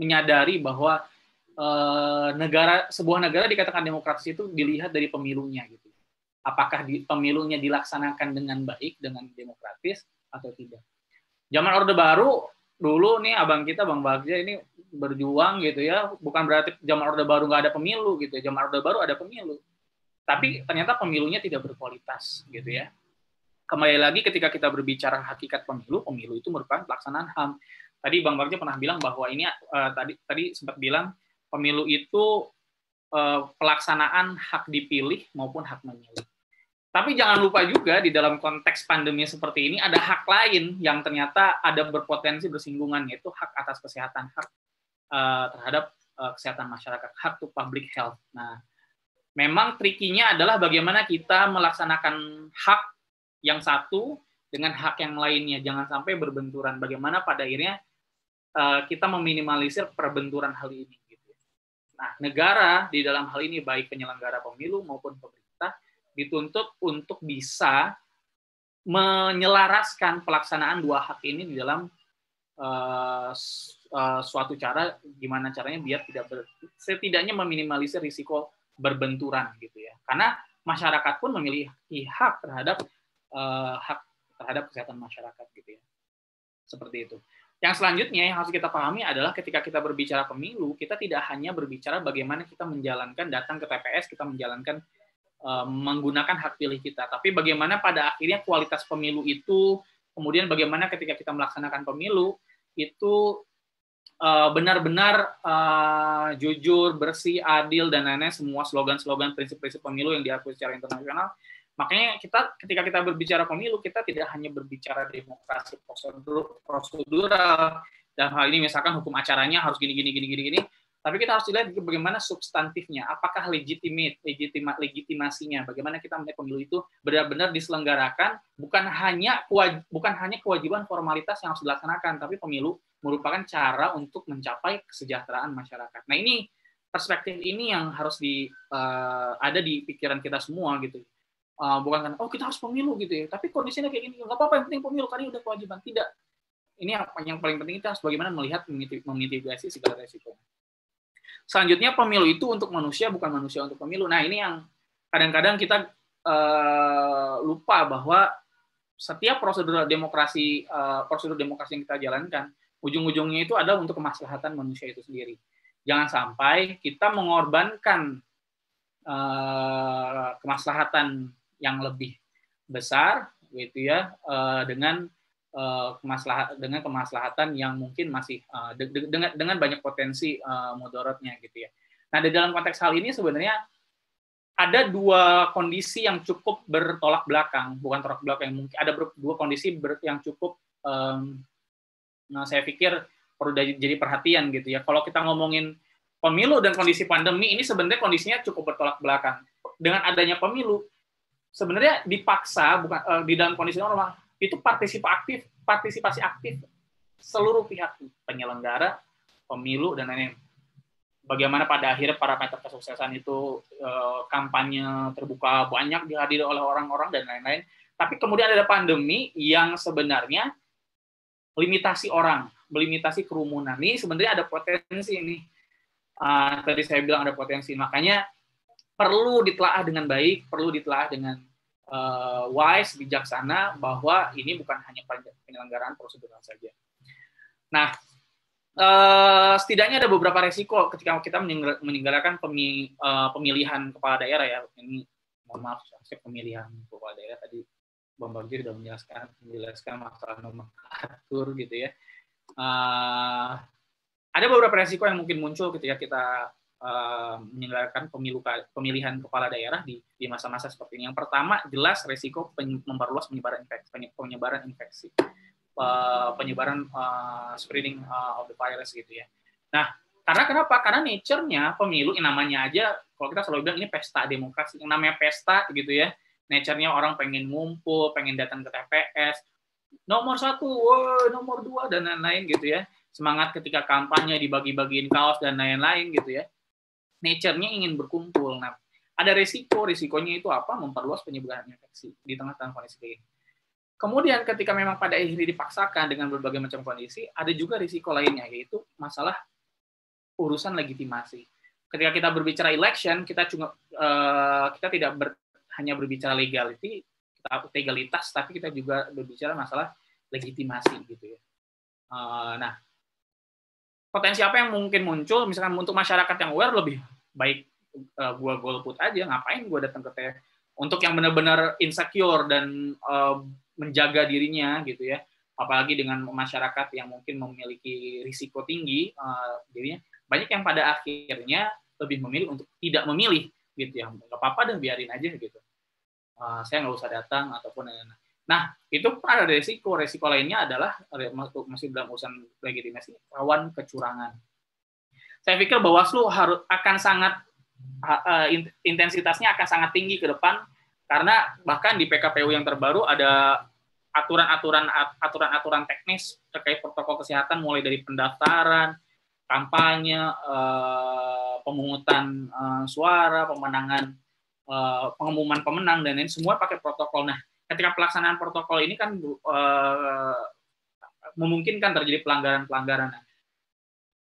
[SPEAKER 3] menyadari bahwa sebuah negara dikatakan demokratis itu dilihat dari pemilunya gitu. Apakah pemilunya dilaksanakan dengan baik, dengan demokratis atau tidak. Zaman Orde Baru dulu nih abang kita Bang Bagja ini berjuang gitu ya, bukan berarti zaman Orde Baru nggak ada pemilu gitu ya. Zaman Orde Baru ada pemilu. Tapi ternyata pemilunya tidak berkualitas gitu ya. Kembali lagi ketika kita berbicara hakikat pemilu itu merupakan pelaksanaan HAM. Tadi Bang Bagja pernah bilang bahwa ini tadi sempat bilang pemilu itu pelaksanaan hak dipilih maupun hak memilih. Tapi jangan lupa juga di dalam konteks pandemi seperti ini ada hak lain yang ternyata ada berpotensi bersinggungan, yaitu hak atas kesehatan, hak terhadap kesehatan masyarakat, hak to public health. Nah, memang trikinya adalah bagaimana kita melaksanakan hak yang satu dengan hak yang lainnya, jangan sampai berbenturan. Bagaimana pada akhirnya kita meminimalisir perbenturan hal ini. Gitu. Nah, negara di dalam hal ini baik penyelenggara pemilu maupun pemerintah dituntut untuk bisa menyelaraskan pelaksanaan dua hak ini di dalam suatu cara, gimana caranya biar setidaknya meminimalisir risiko berbenturan gitu ya. Karena masyarakat pun memiliki hak terhadap kesehatan masyarakat gitu ya. Seperti itu. Yang selanjutnya yang harus kita pahami adalah ketika kita berbicara pemilu, kita tidak hanya berbicara bagaimana kita menjalankan datang ke TPS, kita menjalankan menggunakan hak pilih kita, tapi bagaimana pada akhirnya kualitas pemilu itu, kemudian bagaimana ketika kita melaksanakan pemilu itu benar-benar jujur, bersih, adil, dan lain-lain, semua slogan-slogan, prinsip-prinsip pemilu yang diakui secara internasional. Makanya ketika kita berbicara pemilu, kita tidak hanya berbicara demokrasi prosedural, dalam hal ini misalkan hukum acaranya harus gini, tapi kita harus lihat bagaimana substantifnya, apakah legitimasinya, bagaimana kita melihat pemilu itu benar-benar diselenggarakan, bukan hanya kewajiban formalitas yang harus dilaksanakan, tapi pemilu merupakan cara untuk mencapai kesejahteraan masyarakat. Nah ini perspektif ini yang harus ada di pikiran kita semua gitu. Bukan kan, kita harus pemilu gitu ya, tapi kondisinya kayak gini, nggak apa-apa, yang penting pemilu, karena udah kewajiban. Tidak. Ini yang paling penting kita harus bagaimana melihat memitigasi segala resiko. Selanjutnya, pemilu itu untuk manusia, bukan manusia untuk pemilu. Nah, ini yang kadang-kadang kita lupa bahwa setiap prosedur demokrasi yang kita jalankan, ujung-ujungnya itu adalah untuk kemaslahatan manusia itu sendiri. Jangan sampai kita mengorbankan kemaslahatan yang lebih besar gitu ya dengan kemaslahatan yang mungkin masih dengan banyak potensi mudaratnya gitu ya. Nah, di dalam konteks hal ini sebenarnya ada dua kondisi yang cukup bertolak belakang, bukan tolak belakang, mungkin ada dua kondisi yang cukup saya pikir perlu jadi perhatian gitu ya. Kalau kita ngomongin pemilu dan kondisi pandemi, ini sebenarnya kondisinya cukup bertolak belakang. Dengan adanya pemilu, sebenarnya dipaksa di dalam kondisi normal itu partisipasi aktif seluruh pihak, penyelenggara, pemilu, dan lain-lain. Bagaimana pada akhirnya parameter kesuksesan itu kampanye terbuka banyak dihadiri oleh orang-orang dan lain-lain. Tapi kemudian ada pandemi yang sebenarnya limitasi orang, melimitasi kerumunan. Ini sebenarnya ada potensi ini. Tadi saya bilang ada potensi, makanya perlu ditelaah dengan baik, perlu ditelaah dengan wise, bijaksana, bahwa ini bukan hanya penyelenggaraan prosedural saja. Nah, setidaknya ada beberapa resiko ketika kita meninggalkan pemilihan kepala daerah ya. Ini mohon maaf, pemilihan kepala daerah tadi Bang Bagir sudah menjelaskan masalah nomenklatur gitu ya. Ada beberapa resiko yang mungkin muncul ketika kita menyelenggarakan pemilihan kepala daerah di masa-masa seperti ini. Yang pertama, jelas resiko memperluas penyebaran infeksi, penyebaran spreading of the virus gitu ya. Nah, karena kenapa? Karena nature-nya pemilu, namanya aja, kalau kita selalu bilang ini pesta demokrasi, yang namanya pesta gitu ya, nature-nya orang pengen ngumpul, pengen datang ke TPS, nomor 1, nomor 2, dan lain-lain gitu ya. Semangat ketika kampanye dibagi-bagiin kaos dan lain-lain gitu ya. Nature-nya ingin berkumpul. Nah, ada risikonya itu apa? Memperluas penyebaran infeksi di tengah-tengah kondisi ini. Kemudian ketika memang pada akhirnya dipaksakan dengan berbagai macam kondisi, ada juga risiko lainnya, yaitu masalah urusan legitimasi. Ketika kita berbicara election, kita tidak hanya berbicara legalitas, tapi kita juga berbicara masalah legitimasi gitu ya. Nah, potensi apa yang mungkin muncul, misalkan untuk masyarakat yang aware, lebih baik gue golput aja, ngapain gue datang ke TPS. Untuk yang benar-benar insecure dan menjaga dirinya gitu ya, apalagi dengan masyarakat yang mungkin memiliki risiko tinggi dirinya, banyak yang pada akhirnya lebih memilih untuk tidak memilih gitu ya, nggak apa-apa dan biarin aja gitu, saya nggak usah datang ataupun. Nah, itu ada resiko lainnya adalah masih dalam urusan legitimasi, rawan kecurangan. Saya pikir Bawaslu akan sangat intensitasnya akan sangat tinggi ke depan, karena bahkan di PKPU yang terbaru ada aturan-aturan teknis terkait protokol kesehatan, mulai dari pendaftaran, kampanye, pemungutan suara, pengumuman pemenang, dan lain semua pakai protokol. Nah, ketika pelaksanaan protokol ini kan memungkinkan terjadi pelanggaran-pelanggaran.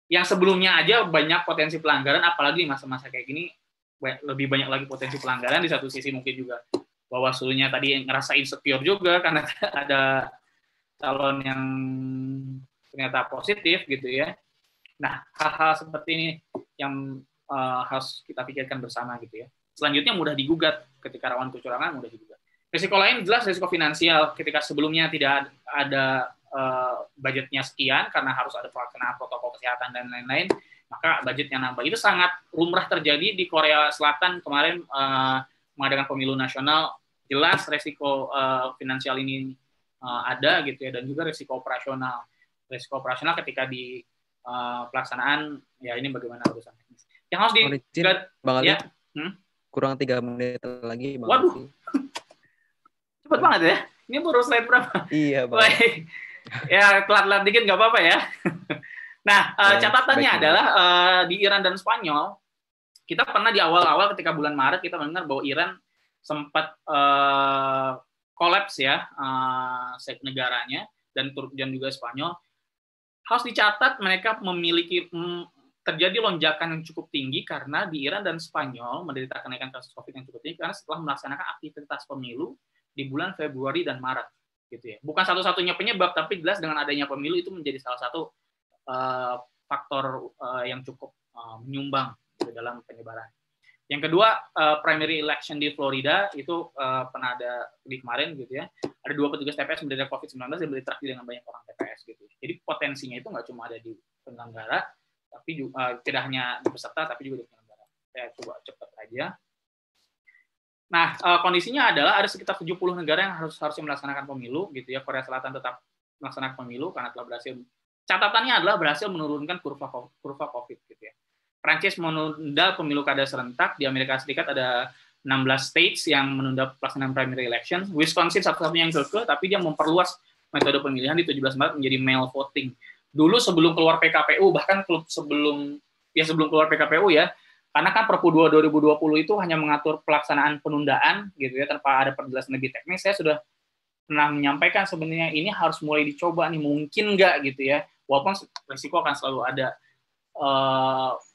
[SPEAKER 3] Yang sebelumnya aja banyak potensi pelanggaran, apalagi di masa-masa kayak gini lebih banyak lagi potensi pelanggaran. Di satu sisi mungkin juga Bawaslu-nya tadi ngerasa insecure juga karena ada calon yang ternyata positif gitu ya. Nah, hal-hal seperti ini yang harus kita pikirkan bersama gitu ya. Selanjutnya mudah digugat ketika rawan kecurangan, mudah digugat. Risiko lain jelas risiko finansial ketika sebelumnya tidak ada budgetnya sekian karena harus ada pelaksanaan protokol kesehatan dan lain-lain, maka budgetnya nambah. Itu sangat lumrah terjadi di Korea Selatan kemarin mengadakan pemilu nasional. Jelas risiko finansial ini ada gitu ya, dan juga risiko operasional. Risiko operasional ketika di pelaksanaan, ya ini bagaimana urusan teknis. Yang harus
[SPEAKER 1] Bang Ali,
[SPEAKER 3] ya,
[SPEAKER 1] kurang 3 menit lagi. Bang
[SPEAKER 3] Waduh,
[SPEAKER 1] Ali.
[SPEAKER 3] cepet banget ya. Ini baru slide berapa?
[SPEAKER 1] Iya, Bang.
[SPEAKER 3] Baik. Ya, telat-telat dikit nggak apa-apa ya. Nah, catatannya adalah di Iran dan Spanyol, kita pernah di awal-awal ketika bulan Maret kita mendengar bahwa Iran sempat kolaps ya negaranya, dan juga Spanyol. Harus dicatat mereka memiliki terjadi lonjakan yang cukup tinggi karena di Iran dan Spanyol menderita kenaikan kasus COVID yang cukup tinggi karena setelah melaksanakan aktivitas pemilu di bulan Februari dan Maret gitu ya. Bukan satu-satunya penyebab, tapi jelas dengan adanya pemilu itu menjadi salah satu faktor yang cukup menyumbang dalam penyebaran. Yang kedua, primary election di Florida itu pernah ada di kemarin gitu ya. Ada 2 petugas TPS menderita COVID-19 dan berinteraksi dengan banyak orang TPS gitu. Jadi potensinya itu nggak cuma ada di penyelenggara, tapi juga tidak hanya di peserta, tapi juga di penyelenggara. Saya coba cepat aja. Nah, kondisinya adalah ada sekitar 70 negara yang harusnya melaksanakan pemilu gitu ya. Korea Selatan tetap melaksanakan pemilu karena telah berhasil. Catatannya adalah berhasil menurunkan kurva COVID gitu ya. Prancis menunda pemilu kada serentak. Di Amerika Serikat ada 16 states yang menunda pelaksanaan primary election. Wisconsin satu-satunya yang kekeh, tapi dia memperluas metode pemilihan di 17 Maret menjadi mail voting. Dulu sebelum keluar PKPU, bahkan sebelum keluar PKPU ya, karena kan Perpu 2 2020 itu hanya mengatur pelaksanaan penundaan gitu ya, tanpa ada penjelasan lebih teknis. Saya sudah pernah menyampaikan sebenarnya ini harus mulai dicoba nih, mungkin nggak gitu ya, walaupun risiko akan selalu ada.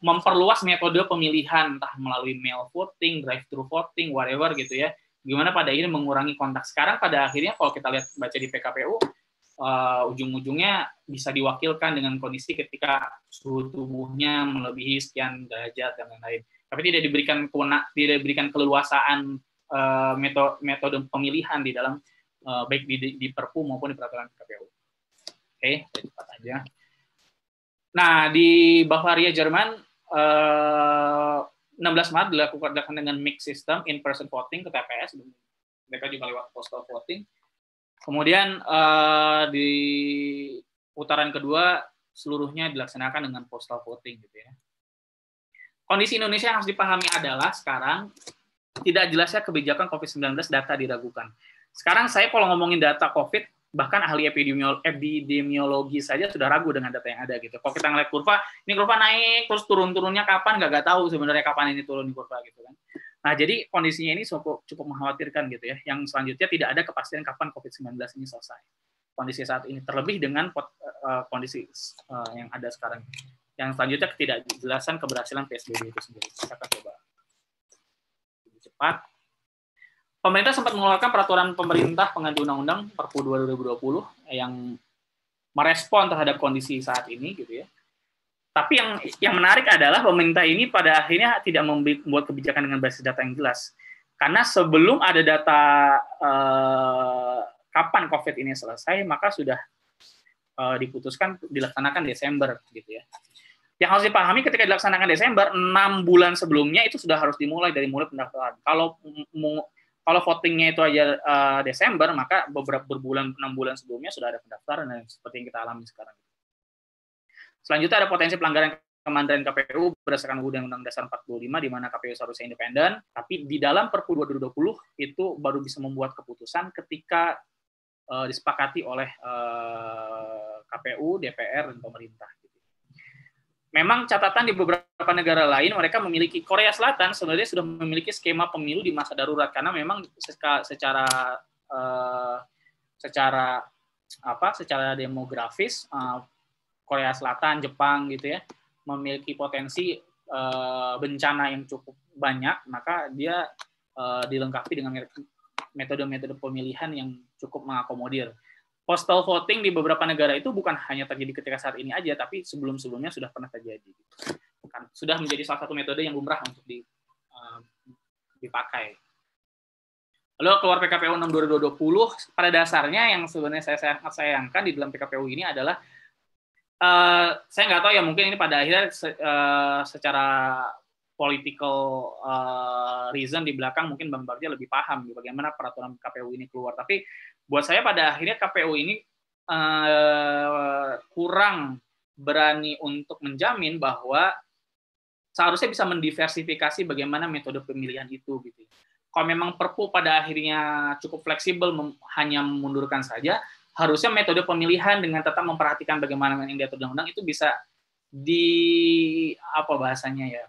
[SPEAKER 3] Memperluas metode pemilihan entah melalui mail voting, drive-thru voting, whatever gitu ya. Gimana pada akhirnya mengurangi kontak. Sekarang pada akhirnya kalau kita lihat baca di PKPU, ujung-ujungnya bisa diwakilkan dengan kondisi ketika suhu tubuhnya melebihi sekian derajat dan lain-lain. Tapi tidak diberikan keleluasaan metode pemilihan di dalam baik di Perpu maupun di peraturan PKPU. Oke, cepat aja. Nah, di Bavaria, Jerman, 16 Maret dilakukan dengan mixed system, in-person voting ke TPS, mereka juga lewat postal voting. Kemudian di putaran kedua, seluruhnya dilaksanakan dengan postal voting. Gitu ya. Kondisi Indonesia yang harus dipahami adalah sekarang, tidak jelasnya kebijakan COVID-19, data diragukan. Sekarang saya kalau ngomongin data COVID, bahkan ahli epidemiologi saja sudah ragu dengan data yang ada gitu. Kalau kita ngeliat kurva, ini kurva naik terus turun-turunnya kapan nggak tahu sebenarnya kapan ini turun di kurva gitu kan. Nah, jadi kondisinya ini cukup mengkhawatirkan gitu ya. Yang selanjutnya tidak ada kepastian kapan COVID-19 ini selesai. Kondisi saat ini terlebih dengan kondisi yang ada sekarang. Yang selanjutnya ketidakjelasan keberhasilan PSBB itu sendiri. Kita akan coba lebih cepat. Pemerintah sempat mengeluarkan peraturan pemerintah pengganti undang-undang Perpu 2 2020 yang merespon terhadap kondisi saat ini gitu ya. Tapi yang menarik adalah pemerintah ini pada akhirnya tidak membuat kebijakan dengan basis data yang jelas. Karena sebelum ada data kapan COVID ini selesai, maka sudah diputuskan dilaksanakan Desember gitu ya. Yang harus dipahami ketika dilaksanakan Desember, 6 bulan sebelumnya itu sudah harus dimulai dari mulai pendaftaran. Kalau votingnya itu aja Desember, maka beberapa 6 bulan sebelumnya sudah ada pendaftaran seperti yang kita alami sekarang. Selanjutnya ada potensi pelanggaran kemandiran KPU berdasarkan Undang-Undang Dasar 45 di mana KPU seharusnya independen, tapi di dalam Perpu 2020 itu baru bisa membuat keputusan ketika disepakati oleh KPU, DPR dan pemerintah. Memang catatan di beberapa negara lain mereka memiliki, Korea Selatan sebenarnya sudah memiliki skema pemilu di masa darurat karena memang secara demografis Korea Selatan, Jepang gitu ya memiliki potensi bencana yang cukup banyak, maka dia dilengkapi dengan metode-metode pemilihan yang cukup mengakomodir. Postal voting di beberapa negara itu bukan hanya terjadi ketika saat ini aja, tapi sebelum-sebelumnya sudah pernah terjadi. Sudah menjadi salah satu metode yang lumrah untuk dipakai. Lalu keluar PKPU 6 2020, pada dasarnya yang sebenarnya saya sangat sayangkan di dalam PKPU ini adalah saya nggak tahu ya, mungkin ini pada akhirnya secara political reason di belakang mungkin Bang Bagja lebih paham bagaimana peraturan KPU ini keluar. Tapi buat saya pada akhirnya KPU ini kurang berani untuk menjamin bahwa seharusnya bisa mendiversifikasi bagaimana metode pemilihan itu gitu. Kalau memang Perpu pada akhirnya cukup fleksibel hanya memundurkan saja, harusnya metode pemilihan dengan tetap memperhatikan bagaimana yang diatur undang-undang itu bisa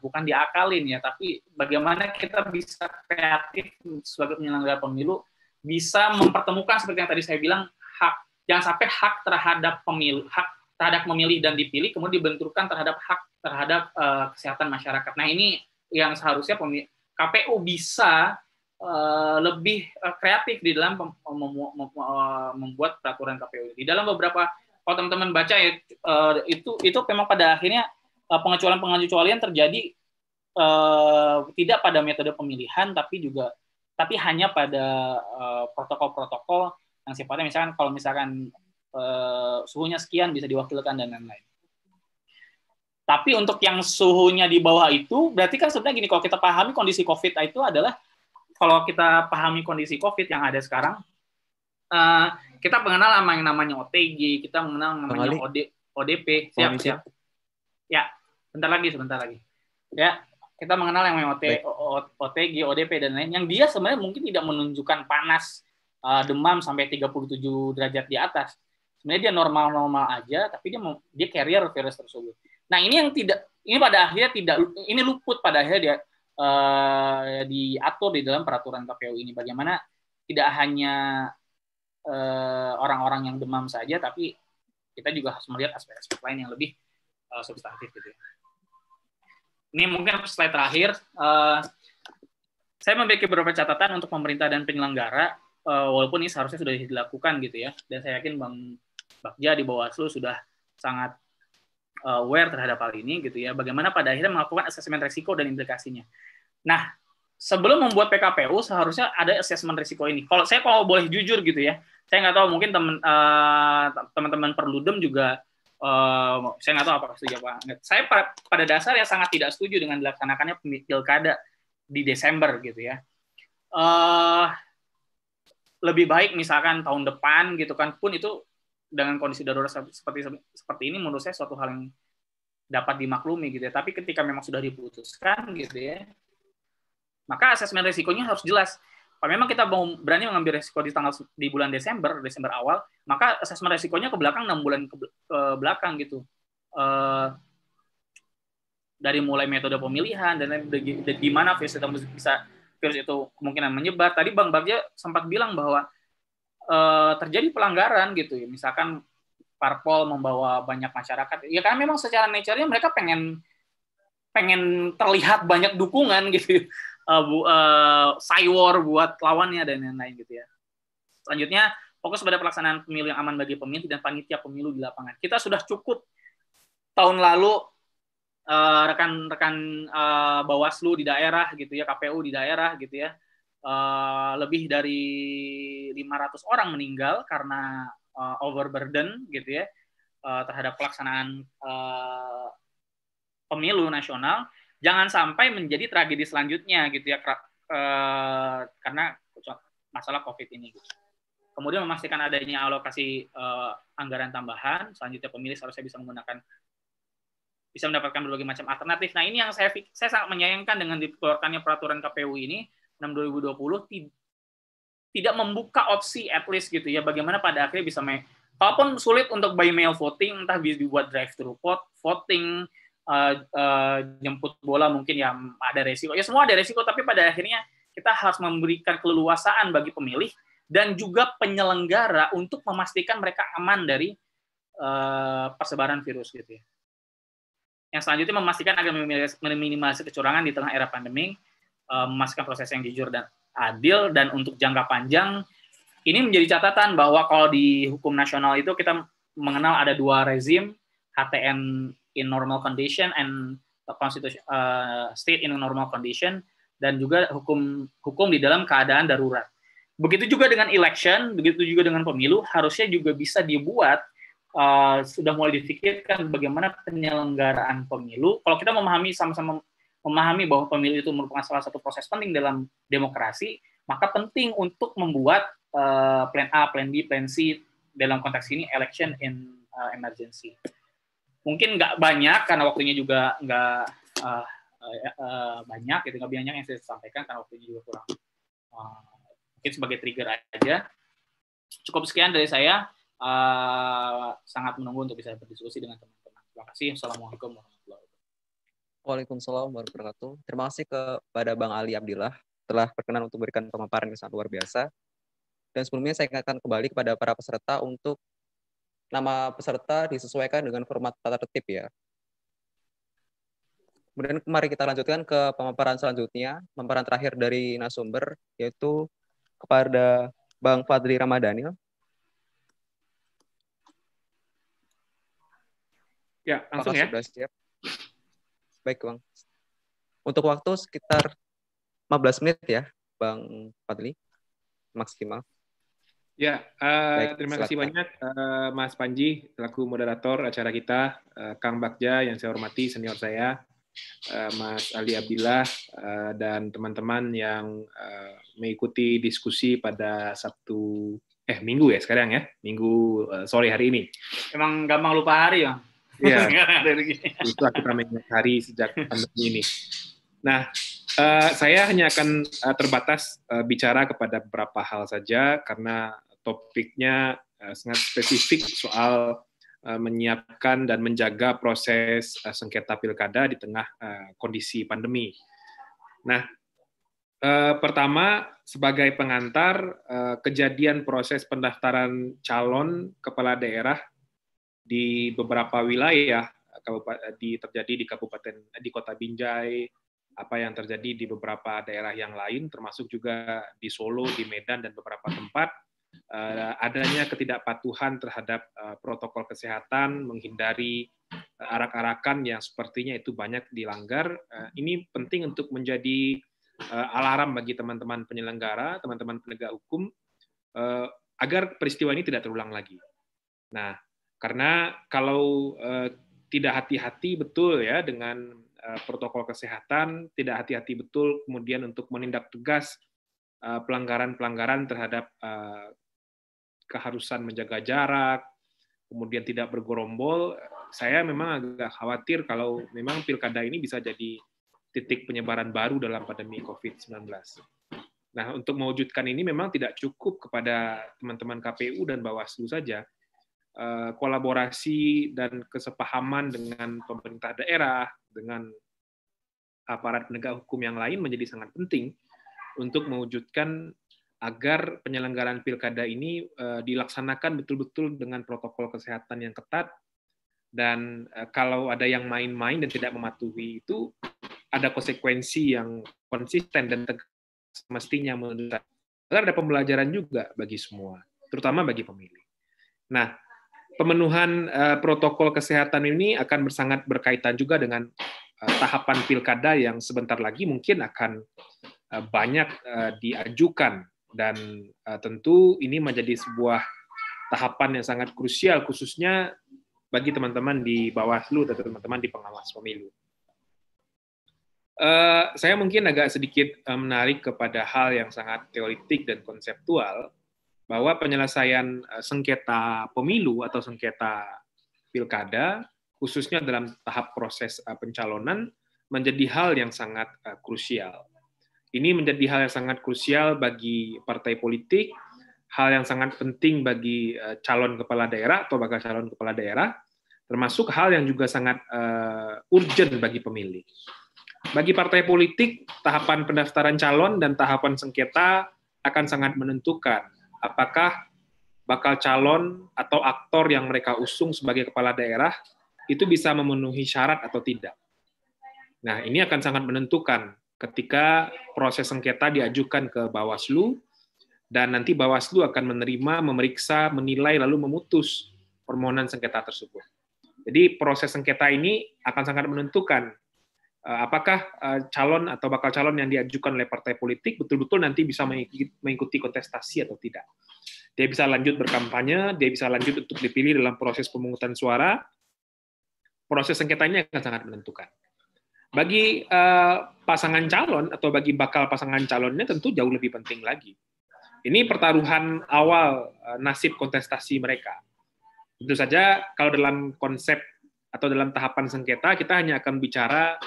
[SPEAKER 3] bukan diakalin ya, tapi bagaimana kita bisa kreatif sebagai penyelenggara pemilu bisa mempertemukan seperti yang tadi saya bilang, jangan sampai hak terhadap memilih dan dipilih kemudian dibenturkan terhadap hak terhadap kesehatan masyarakat. Nah, ini yang seharusnya KPU bisa lebih kreatif di dalam membuat peraturan KPU. Di dalam beberapa, kalau teman-teman baca itu memang pada akhirnya pengecualian terjadi tidak pada metode pemilihan, tapi hanya pada protokol-protokol yang sifatnya misalkan kalau misalkan suhunya sekian bisa diwakilkan dan lain-lain. Tapi untuk yang suhunya di bawah itu berarti kan sebenarnya gini, kalau kita pahami kondisi COVID itu adalah, kalau kita pahami kondisi COVID yang ada sekarang, kita mengenal yang namanya OTG, kita mengenal namanya ODP. Siap. Ya, sebentar lagi. Ya, kita mengenal yang namanya OTG, ODP dan lain, yang dia sebenarnya mungkin tidak menunjukkan panas, demam sampai 37 derajat di atas. Sebenarnya dia normal-normal aja, tapi dia carrier virus tersebut. Nah, ini yang pada akhirnya luput pada akhirnya diatur di dalam peraturan KPU ini. Bagaimana tidak hanya orang-orang yang demam saja, tapi kita juga harus melihat aspek-aspek lain yang lebih substantif gitu ya. Ini mungkin slide terakhir. Saya memiliki beberapa catatan untuk pemerintah dan penyelenggara, walaupun ini seharusnya sudah dilakukan gitu ya. Dan saya yakin Bang Bagja di Bawaslu sudah sangat aware terhadap hal ini gitu ya. Bagaimana pada akhirnya melakukan asesmen risiko dan implikasinya. Nah, sebelum membuat PKPU seharusnya ada asesmen risiko ini. Kalau boleh jujur gitu ya, saya nggak tahu, mungkin teman-teman Perludem juga saya nggak tahu apakah setuju apa enggak. Saya pada dasarnya sangat tidak setuju dengan dilaksanakannya pilkada di Desember gitu ya. Lebih baik misalkan tahun depan gitu kan, pun itu dengan kondisi darurat seperti ini menurut saya suatu hal yang dapat dimaklumi gitu ya. Tapi ketika memang sudah diputuskan gitu ya, maka asesmen risikonya harus jelas. Kalau memang kita mau berani mengambil risiko di bulan Desember awal, maka asesmen risikonya ke belakang 6 bulan ke belakang gitu. Dari mulai metode pemilihan dan gimana virus itu kemungkinan menyebar. Tadi Bang Bagja sempat bilang bahwa terjadi pelanggaran gitu ya. Misalkan parpol membawa banyak masyarakat. Ya karena memang secara nature-nya mereka pengen terlihat banyak dukungan gitu. Cywar buat lawannya dan lain-lain gitu ya. Selanjutnya, fokus pada pelaksanaan pemilu yang aman bagi pemilih dan panitia pemilu di lapangan. Kita sudah cukup tahun lalu rekan-rekan Bawaslu di daerah gitu ya, KPU di daerah gitu ya, lebih dari 500 orang meninggal karena overburden gitu ya, terhadap pelaksanaan pemilu nasional. Jangan sampai menjadi tragedi selanjutnya gitu ya, karena masalah COVID ini. Gitu. Kemudian memastikan adanya alokasi anggaran tambahan. Selanjutnya pemilih seharusnya bisa mendapatkan berbagai macam alternatif. Nah, ini yang saya sangat menyayangkan dengan dikeluarkannya peraturan KPU ini 6 2020 tidak membuka opsi at least gitu ya, bagaimana pada akhirnya bisa kalaupun sulit untuk by mail voting, entah bisa dibuat drive-thru voting, jemput bola mungkin ya ada resiko. Ya semua ada resiko, tapi pada akhirnya kita harus memberikan keleluasaan bagi pemilih dan juga penyelenggara untuk memastikan mereka aman dari persebaran virus gitu ya. Yang selanjutnya memastikan agar meminimalisir kecurangan di tengah era pandemi, memastikan proses yang jujur dan adil, dan untuk jangka panjang ini menjadi catatan bahwa kalau di hukum nasional itu kita mengenal ada dua rezim, HTN in normal condition and constitution state in normal condition, dan juga hukum di dalam keadaan darurat. Begitu juga dengan election, begitu juga dengan pemilu, harusnya juga bisa dibuat, sudah mulai difikirkan bagaimana penyelenggaraan pemilu. Kalau kita sama-sama memahami bahwa pemilu itu merupakan salah satu proses penting dalam demokrasi, maka penting untuk membuat plan A, plan B, plan C, dalam konteks ini election in emergency. Mungkin nggak banyak karena waktunya juga nggak banyak, gitu, nggak banyak yang saya sampaikan karena waktunya juga kurang. Mungkin sebagai trigger aja. Cukup sekian dari saya. Sangat menunggu untuk bisa berdiskusi dengan teman-teman. Terima kasih. Assalamualaikum warahmatullahi wabarakatuh.
[SPEAKER 1] Waalaikumsalam warahmatullahi wabarakatuh. Terima kasih kepada Bang Ali Abdillah telah berkenan untuk memberikan pemaparan yang sangat luar biasa. Dan sebelumnya saya ingatkan kembali kepada para peserta untuk nama peserta disesuaikan dengan format tata tertib ya. Kemudian mari kita lanjutkan ke pemaparan selanjutnya, pemaparan terakhir dari narasumber, yaitu kepada Bang Fadli Ramadhanil.
[SPEAKER 4] Ya, langsung ya.
[SPEAKER 1] Sudah siap. Baik, Bang. Untuk waktu sekitar 15 menit ya, Bang Fadli, maksimal.
[SPEAKER 4] Ya,
[SPEAKER 1] Baik,
[SPEAKER 4] terima
[SPEAKER 1] silakan.
[SPEAKER 4] kasih banyak Mas Panji, selaku moderator acara kita, Kang Bagja yang saya hormati, senior saya, Mas Ali Abdillah, dan teman-teman yang mengikuti diskusi pada Minggu ya sekarang ya, Minggu sore hari ini.
[SPEAKER 3] Emang gampang lupa hari ya?
[SPEAKER 4] Iya, itu kita mengingat hari sejak pandemi ini. Nah, saya hanya akan terbatas bicara kepada beberapa hal saja karena topiknya sangat spesifik soal menyiapkan dan menjaga proses sengketa pilkada di tengah kondisi pandemi. Nah, pertama sebagai pengantar, kejadian proses pendaftaran calon kepala daerah di beberapa wilayah terjadi di Kota Binjai, apa yang terjadi di beberapa daerah yang lain, termasuk juga di Solo, di Medan, dan beberapa tempat, adanya ketidakpatuhan terhadap protokol kesehatan, menghindari arak-arakan yang sepertinya itu banyak dilanggar. Ini penting untuk menjadi alarm bagi teman-teman penyelenggara, teman-teman penegak hukum, agar peristiwa ini tidak terulang lagi. Nah, karena kalau tidak hati-hati betul ya dengan protokol kesehatan, tidak hati-hati betul kemudian untuk menindak tegas pelanggaran-pelanggaran terhadap keharusan menjaga jarak, kemudian tidak bergerombol, saya memang agak khawatir kalau memang pilkada ini bisa jadi titik penyebaran baru dalam pandemi COVID-19. Nah, untuk mewujudkan ini memang tidak cukup kepada teman-teman KPU dan Bawaslu saja. Kolaborasi dan kesepahaman dengan pemerintah daerah, dengan aparat penegak hukum yang lain menjadi sangat penting untuk mewujudkan agar penyelenggaraan pilkada ini dilaksanakan betul-betul dengan protokol kesehatan yang ketat, dan kalau ada yang main-main dan tidak mematuhi itu, ada konsekuensi yang konsisten dan tegas mestinya menurut saya. Agar ada pembelajaran juga bagi semua, terutama bagi pemilih. Nah, pemenuhan protokol kesehatan ini akan sangat berkaitan juga dengan tahapan pilkada yang sebentar lagi mungkin akan banyak diajukan, dan tentu ini menjadi sebuah tahapan yang sangat krusial khususnya bagi teman-teman di Bawaslu dan teman-teman di pengawas pemilu. Saya mungkin agak sedikit menarik kepada hal yang sangat teoritik dan konseptual, bahwa penyelesaian sengketa pemilu atau sengketa pilkada, khususnya dalam tahap proses pencalonan, menjadi hal yang sangat krusial. Ini menjadi hal yang sangat krusial bagi partai politik, hal yang sangat penting bagi calon kepala daerah atau bakal calon kepala daerah, termasuk hal yang juga sangat urgent bagi pemilih. Bagi partai politik, tahapan pendaftaran calon dan tahapan sengketa akan sangat menentukan apakah bakal calon atau aktor yang mereka usung sebagai kepala daerah itu bisa memenuhi syarat atau tidak. Nah, ini akan sangat menentukan ketika proses sengketa diajukan ke Bawaslu, dan nanti Bawaslu akan menerima, memeriksa, menilai, lalu memutus permohonan sengketa tersebut. Jadi proses sengketa ini akan sangat menentukan apakah calon atau bakal calon yang diajukan oleh partai politik betul-betul nanti bisa mengikuti kontestasi atau tidak. Dia bisa lanjut berkampanye, dia bisa lanjut untuk dipilih dalam proses pemungutan suara. Proses sengketanya akan sangat menentukan. Bagi pasangan calon atau bagi bakal pasangan calonnya tentu jauh lebih penting lagi. Ini pertaruhan awal nasib kontestasi mereka. Tentu saja kalau dalam konsep atau dalam tahapan sengketa kita hanya akan bicara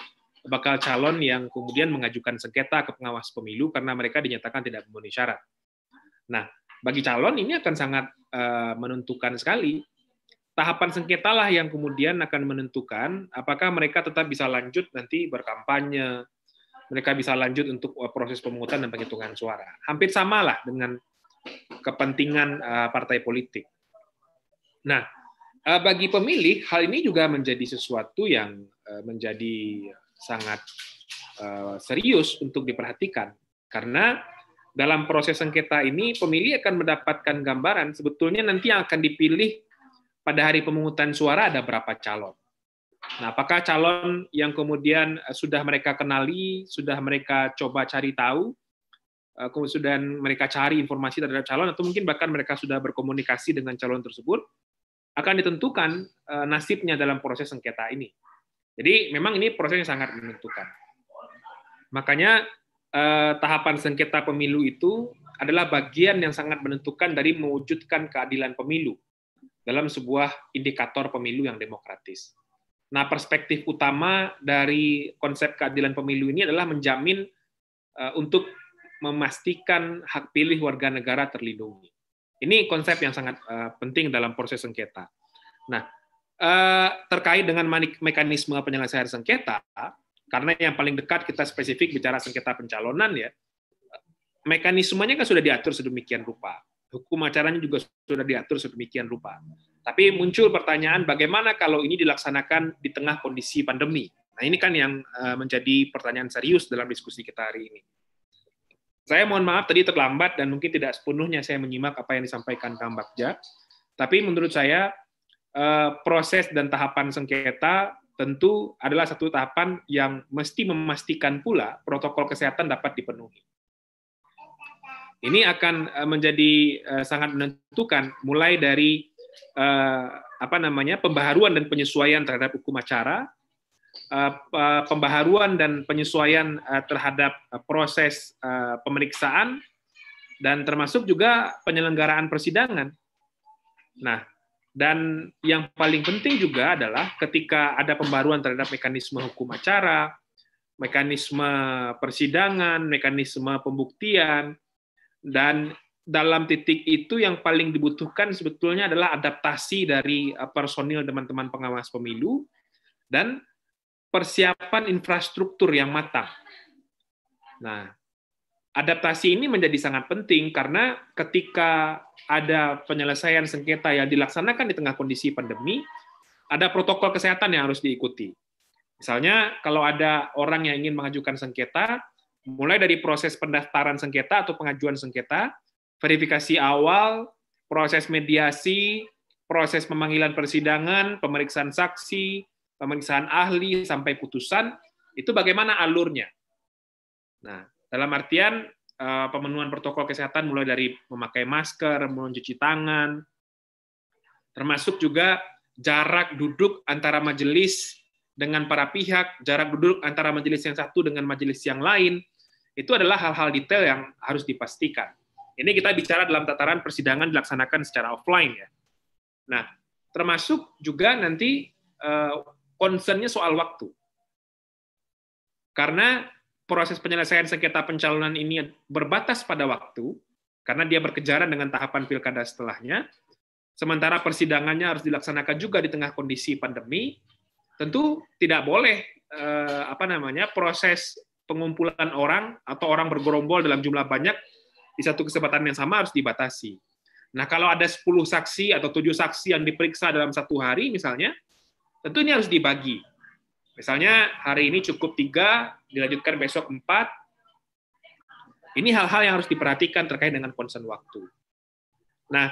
[SPEAKER 4] bakal calon yang kemudian mengajukan sengketa ke pengawas pemilu karena mereka dinyatakan tidak memenuhi syarat. Nah, bagi calon ini akan sangat menentukan sekali. Tahapan sengketa lah yang kemudian akan menentukan apakah mereka tetap bisa lanjut nanti berkampanye, mereka bisa lanjut untuk proses pemungutan dan penghitungan suara. Hampir sama lah dengan kepentingan partai politik. Nah, bagi pemilih, hal ini juga menjadi sesuatu yang menjadi sangat serius untuk diperhatikan. Karena dalam proses sengketa ini, pemilih akan mendapatkan gambaran sebetulnya nanti yang akan dipilih pada hari pemungutan suara ada berapa calon. Nah, apakah calon yang kemudian sudah mereka kenali, sudah mereka coba cari tahu, kemudian mereka cari informasi terhadap calon, atau mungkin bahkan mereka sudah berkomunikasi dengan calon tersebut, akan ditentukan nasibnya dalam proses sengketa ini. Jadi memang ini proses yang sangat menentukan. Makanya tahapan sengketa pemilu itu adalah bagian yang sangat menentukan dari mewujudkan keadilan pemilu dalam sebuah indikator pemilu yang demokratis. Nah, perspektif utama dari konsep keadilan pemilu ini adalah menjamin untuk memastikan hak pilih warga negara terlindungi. Ini konsep yang sangat penting dalam proses sengketa. Nah, terkait dengan mekanisme penyelesaian sengketa, karena yang paling dekat kita spesifik bicara sengketa pencalonan ya, mekanismenya kan sudah diatur sedemikian rupa. Hukum acaranya juga sudah diatur sedemikian rupa. Tapi muncul pertanyaan bagaimana kalau ini dilaksanakan di tengah kondisi pandemi. Nah, ini kan yang menjadi pertanyaan serius dalam diskusi kita hari ini. Saya mohon maaf tadi terlambat dan mungkin tidak sepenuhnya saya menyimak apa yang disampaikan Kang Bagja. Tapi menurut saya proses dan tahapan sengketa tentu adalah satu tahapan yang mesti memastikan pula protokol kesehatan dapat dipenuhi. Ini akan menjadi sangat menentukan mulai dari pembaharuan dan penyesuaian terhadap hukum acara, pembaharuan dan penyesuaian terhadap proses pemeriksaan, dan termasuk juga penyelenggaraan persidangan. Nah, dan yang paling penting juga adalah ketika ada pembaharuan terhadap mekanisme hukum acara, mekanisme persidangan, mekanisme pembuktian, dan dalam titik itu yang paling dibutuhkan sebetulnya adalah adaptasi dari personil teman-teman pengawas pemilu dan persiapan infrastruktur yang matang. Nah, adaptasi ini menjadi sangat penting karena ketika ada penyelesaian sengketa yang dilaksanakan di tengah kondisi pandemi, ada protokol kesehatan yang harus diikuti. Misalnya, kalau ada orang yang ingin mengajukan sengketa, mulai dari proses pendaftaran sengketa atau pengajuan sengketa, verifikasi awal, proses mediasi, proses pemanggilan persidangan, pemeriksaan saksi, pemeriksaan ahli, sampai putusan, itu bagaimana alurnya. Nah, dalam artian pemenuhan protokol kesehatan mulai dari memakai masker, mencuci tangan, termasuk juga jarak duduk antara majelis dengan para pihak, jarak duduk antara majelis yang satu dengan majelis yang lain, itu adalah hal-hal detail yang harus dipastikan. Ini kita bicara dalam tataran persidangan dilaksanakan secara offline ya. Nah, termasuk juga nanti concern-nya soal waktu. Karena proses penyelesaian sengketa pencalonan ini berbatas pada waktu, karena dia berkejaran dengan tahapan pilkada setelahnya, sementara persidangannya harus dilaksanakan juga di tengah kondisi pandemi, tentu tidak boleh proses pengumpulan orang atau orang bergerombol dalam jumlah banyak di satu kesempatan yang sama harus dibatasi. Nah, kalau ada 10 saksi atau 7 saksi yang diperiksa dalam satu hari misalnya, tentu ini harus dibagi. Misalnya hari ini cukup 3, dilanjutkan besok 4. Ini hal-hal yang harus diperhatikan terkait dengan concern waktu. Nah,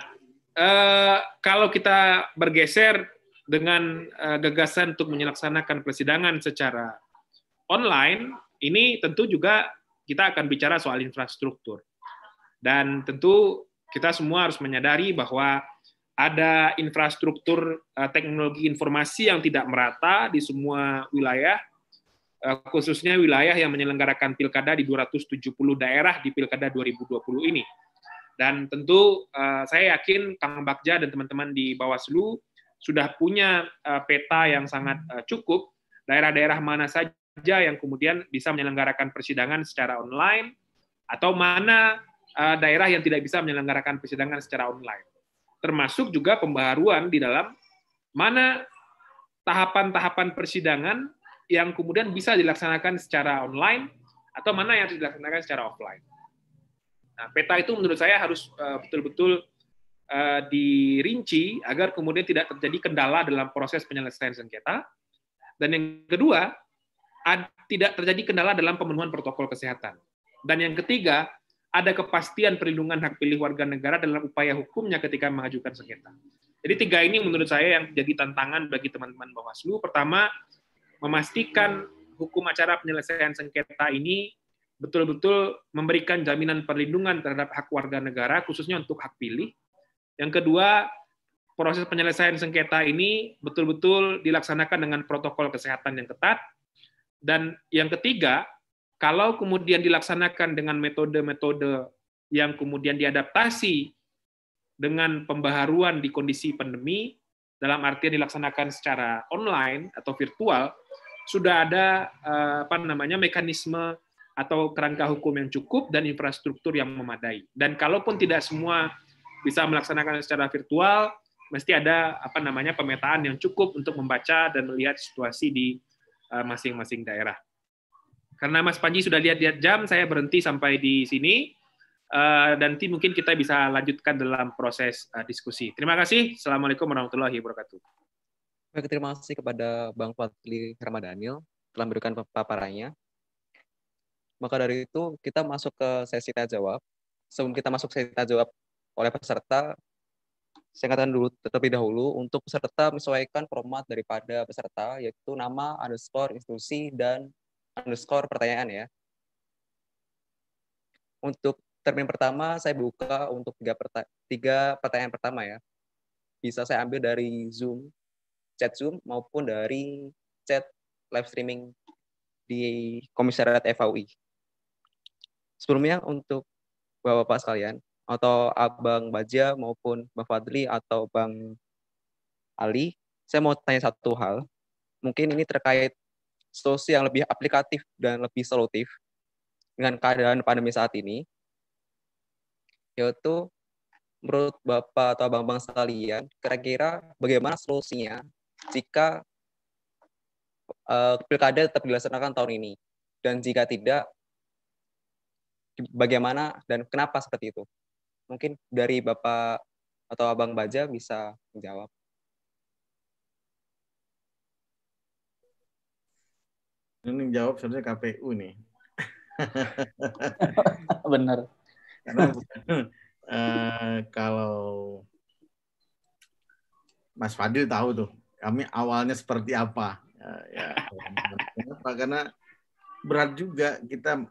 [SPEAKER 4] kalau kita bergeser dengan gagasan untuk melaksanakan persidangan secara online, ini tentu juga kita akan bicara soal infrastruktur. Dan tentu kita semua harus menyadari bahwa ada infrastruktur teknologi informasi yang tidak merata di semua wilayah, khususnya wilayah yang menyelenggarakan pilkada di 270 daerah di pilkada 2020 ini. Dan tentu saya yakin Kang Bagja dan teman-teman di Bawaslu sudah punya peta yang sangat cukup, daerah-daerah mana saja yang kemudian bisa menyelenggarakan persidangan secara online, atau mana daerah yang tidak bisa menyelenggarakan persidangan secara online. Termasuk juga pembaharuan di dalam mana tahapan-tahapan persidangan yang kemudian bisa dilaksanakan secara online atau mana yang harus dilaksanakan secara offline. Nah, peta itu menurut saya harus betul-betul dirinci agar kemudian tidak terjadi kendala dalam proses penyelesaian sengketa. Dan yang kedua, tidak terjadi kendala dalam pemenuhan protokol kesehatan. Dan yang ketiga, ada kepastian perlindungan hak pilih warga negara dalam upaya hukumnya ketika mengajukan sengketa. Jadi 3 ini menurut saya yang jadi tantangan bagi teman-teman Bawaslu. Pertama, memastikan hukum acara penyelesaian sengketa ini betul-betul memberikan jaminan perlindungan terhadap hak warga negara, khususnya untuk hak pilih. Yang kedua, proses penyelesaian sengketa ini betul-betul dilaksanakan dengan protokol kesehatan yang ketat. Dan yang ketiga, kalau kemudian dilaksanakan dengan metode-metode yang kemudian diadaptasi dengan pembaharuan di kondisi pandemi, dalam artian dilaksanakan secara online atau virtual, sudah ada mekanisme atau kerangka hukum yang cukup dan infrastruktur yang memadai. Dan kalaupun tidak semua bisa melaksanakan secara virtual, mesti ada pemetaan yang cukup untuk membaca dan melihat situasi di masing-masing daerah. Karena Mas Panji sudah lihat jam, saya berhenti sampai di sini. Dan nanti mungkin kita bisa lanjutkan dalam proses diskusi. Terima kasih. Assalamualaikum warahmatullahi wabarakatuh.
[SPEAKER 1] Baik, terima kasih kepada Bang Fadli Ramadhanil telah memberikan paparannya. Maka dari itu, kita masuk ke sesi tanya jawab. Sebelum kita masuk sesi tanya jawab oleh peserta, saya katakan dulu terlebih dahulu untuk peserta menyesuaikan format daripada peserta, yaitu nama, _institusi, dan _pertanyaan ya. Untuk termin pertama, saya buka untuk 3 pertanyaan pertama ya. Bisa saya ambil dari Zoom, chat Zoom, maupun dari chat live streaming di Komisariat FAUI. Sebelumnya untuk Bapak-Bapak sekalian, atau Abang Bagja maupun Bang Fadli atau Bang Ali, saya mau tanya satu hal. Mungkin ini terkait solusi yang lebih aplikatif dan lebih solutif dengan keadaan pandemi saat ini, yaitu menurut Bapak atau Abang-abang sekalian, kira-kira bagaimana solusinya jika pilkada tetap dilaksanakan tahun ini? Dan jika tidak, bagaimana dan kenapa seperti itu? Mungkin dari Bapak atau Abang Bagja bisa menjawab.
[SPEAKER 2] Ini jawab sebenarnya KPU nih.
[SPEAKER 3] Benar.
[SPEAKER 2] Karena kalau Mas Fadil tahu tuh, kami awalnya seperti apa. Kenapa? Karena berat juga kita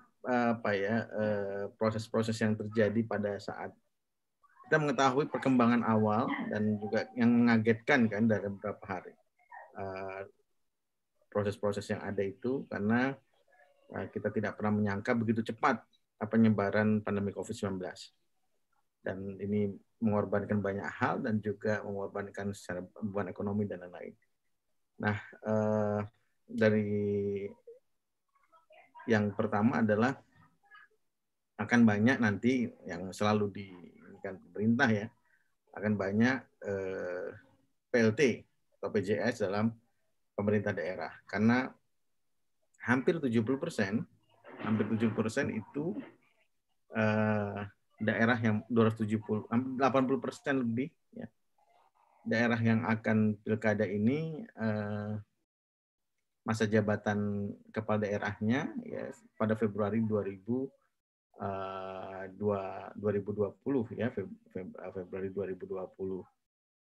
[SPEAKER 2] proses-proses yang terjadi pada saat kita mengetahui perkembangan awal dan juga yang mengagetkan kan dari beberapa hari. Proses-proses yang ada itu karena kita tidak pernah menyangka begitu cepat penyebaran pandemi COVID-19. Dan ini mengorbankan banyak hal dan juga mengorbankan secara beban ekonomi dan lain-lain. Nah, dari yang pertama adalah akan banyak nanti yang selalu diinginkan pemerintah ya, akan banyak PLT atau PJS dalam pemerintah daerah. Karena hampir 70% itu daerah yang 270, 80% lebih ya, daerah yang akan pilkada ini masa jabatan kepala daerahnya ya pada Februari 2020 ya, Februari 2020.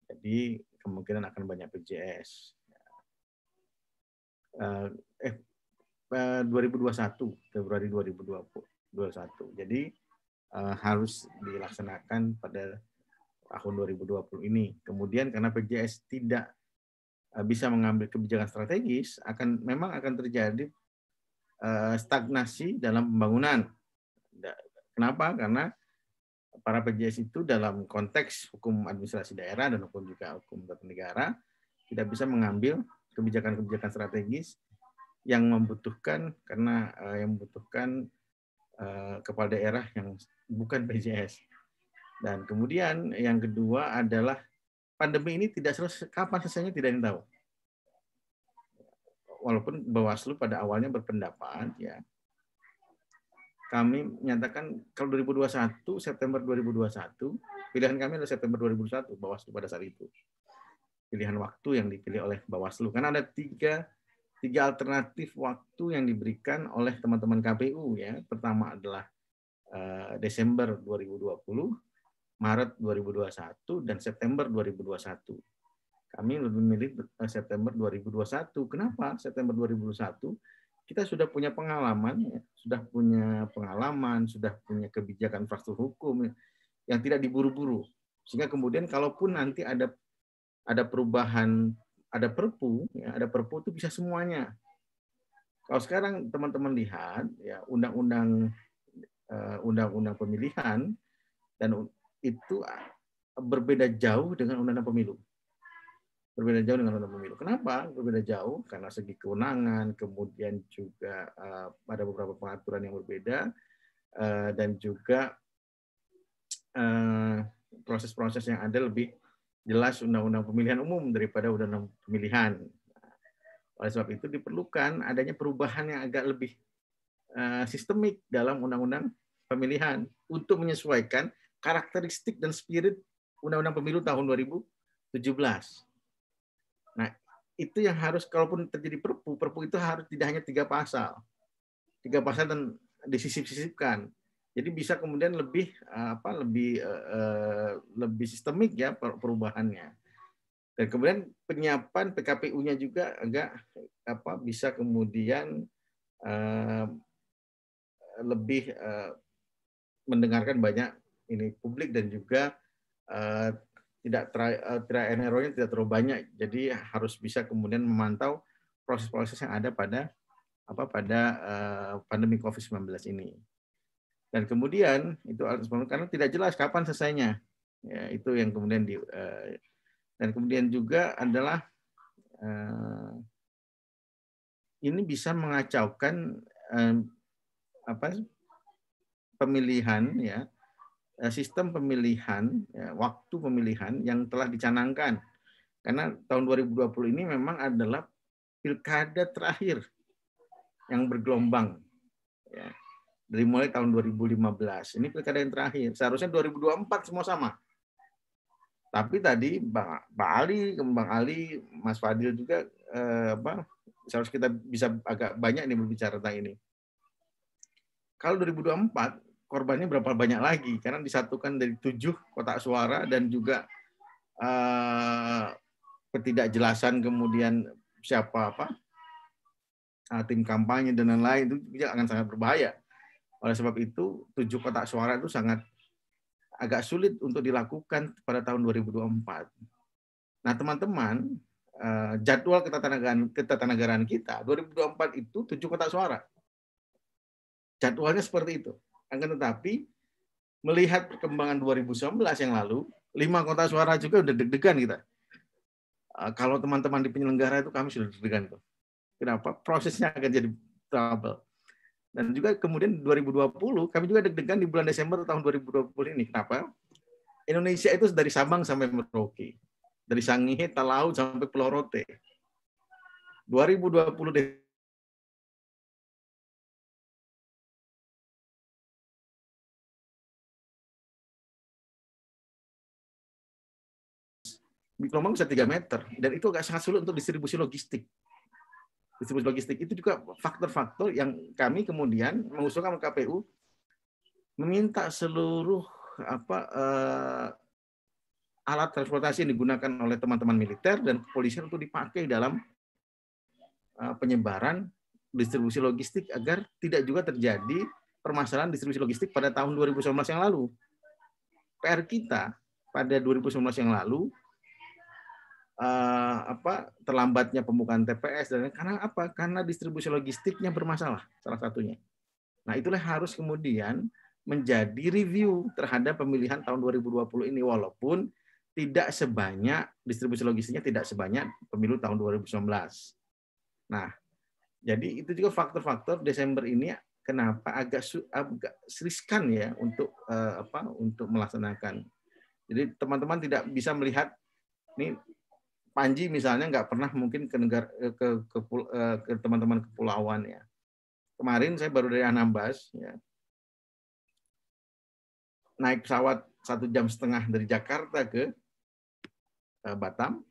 [SPEAKER 2] Jadi kemungkinan akan banyak PJS. 2021, Februari 2021. Jadi harus dilaksanakan pada tahun 2020 ini. Kemudian karena PJS tidak bisa mengambil kebijakan strategis, memang akan terjadi stagnasi dalam pembangunan. Kenapa? Karena para PJS itu dalam konteks hukum administrasi daerah dan hukum juga hukum tata negara tidak bisa mengambil kebijakan-kebijakan strategis yang membutuhkan kepala daerah yang bukan PJS. Dan kemudian yang kedua adalah pandemi ini tidak selesai, kapan selesainya tidak ada yang tahu. Walaupun Bawaslu pada awalnya berpendapat ya, kami menyatakan kalau 2021, September 2021, pilihan kami adalah September 2021, Bawaslu pada saat itu. Pilihan waktu yang dipilih oleh Bawaslu. Karena ada tiga alternatif waktu yang diberikan oleh teman-teman KPU ya. Pertama adalah Desember 2020, Maret 2021, dan September 2021. Kami lebih memilih September 2021. Kenapa September 2021? Kita sudah punya pengalaman, sudah punya kebijakan infrastruktur hukum yang tidak diburu-buru. Sehingga kemudian kalaupun nanti ada perubahan, ada perpu itu bisa semuanya. Kalau sekarang teman-teman lihat ya undang-undang pemilihan dan itu berbeda jauh dengan undang-undang pemilu. Kenapa berbeda jauh? Karena segi kewenangan, kemudian juga ada beberapa pengaturan yang berbeda, dan juga proses-proses yang ada lebih jelas undang-undang pemilihan umum daripada undang-undang pemilihan. Oleh sebab itu diperlukan adanya perubahan yang agak lebih sistemik dalam undang-undang pemilihan untuk menyesuaikan karakteristik dan spirit undang-undang pemilu tahun 2017. Nah, itu yang harus, kalaupun terjadi perpu itu harus tidak hanya 3 pasal dan disisip-sisipkan. Jadi bisa kemudian lebih sistemik ya perubahannya. Dan kemudian penyiapan PKPU-nya juga agak bisa kemudian lebih mendengarkan banyak ini publik dan juga tidak error-nya tidak terlalu banyak. Jadi harus bisa kemudian memantau proses-proses yang ada pada pandemi COVID-19 ini. Dan kemudian itu karena tidak jelas kapan selesainya. Ya, itu yang kemudian dan kemudian juga adalah ini bisa mengacaukan pemilihan ya, sistem pemilihan, ya, waktu pemilihan yang telah dicanangkan. Karena tahun 2020 ini memang adalah pilkada terakhir yang bergelombang. Ya, dari mulai tahun 2015. Ini pilkada yang terakhir. Seharusnya 2024 semua sama. Tapi tadi Bang Ali, Mas Fadil juga seharusnya kita bisa agak banyak nih berbicara tentang ini. Kalau 2024 korbannya berapa banyak lagi karena disatukan dari 7 kotak suara dan juga ketidakjelasan kemudian siapa tim kampanye dan lain-lain itu juga akan sangat berbahaya. Oleh sebab itu 7 kotak suara itu sangat agak sulit untuk dilakukan pada tahun 2024. Nah, teman-teman, jadwal ketatanegaraan kita 2024 itu 7 kotak suara. Jadwalnya seperti itu. Akan tetapi melihat perkembangan 2019 yang lalu, 5 kotak suara juga udah deg-degan kita. Kalau teman-teman di penyelenggara itu kami sudah deg-degan itu. Kenapa? Prosesnya akan jadi trouble. Dan juga kemudian 2020 kami juga deg-degan di bulan Desember tahun 2020 ini. Kenapa? Indonesia itu dari Sabang sampai Merauke. Dari Sangihe, Talaut sampai Pulau Rote. 2020 gelombang bisa 3 meter, dan itu agak sangat sulit untuk distribusi logistik. Distribusi logistik itu juga faktor-faktor yang kami kemudian mengusulkan ke KPU meminta seluruh alat transportasi yang digunakan oleh teman-teman militer dan kepolisian untuk dipakai dalam penyebaran distribusi logistik agar tidak juga terjadi permasalahan distribusi logistik pada tahun 2019 yang lalu. PR kita pada 2019 yang lalu terlambatnya pembukaan TPS dan karena apa? Karena distribusi logistiknya bermasalah salah satunya. Nah, itulah harus kemudian menjadi review terhadap pemilihan tahun 2020 ini walaupun tidak sebanyak distribusi logistiknya tidak sebanyak pemilu tahun 2019. Nah, jadi itu juga faktor-faktor Desember ini kenapa agak riskan ya untuk melaksanakan. Jadi teman-teman tidak bisa melihat ini Panji misalnya nggak pernah mungkin ke negara ke teman-teman kepulauan ya. Kemarin saya baru dari Anambas ya. Naik pesawat 1,5 jam dari Jakarta ke Batam,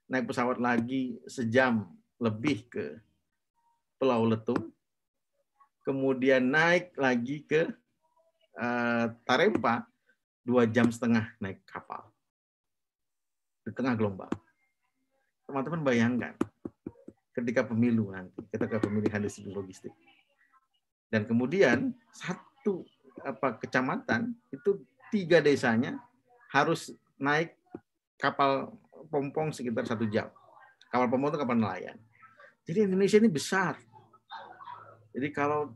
[SPEAKER 2] naik pesawat lagi 1 jam lebih ke Pulau Letung, kemudian naik lagi ke Tarempa 2,5 jam naik kapal di tengah gelombang. Teman-teman bayangkan ketika pemilu nanti, ketika pemilihan distribusi logistik, dan kemudian satu kecamatan itu 3 desanya harus naik kapal pompong sekitar 1 jam. Kapal pompong itu kapal nelayan. Jadi Indonesia ini besar. Jadi kalau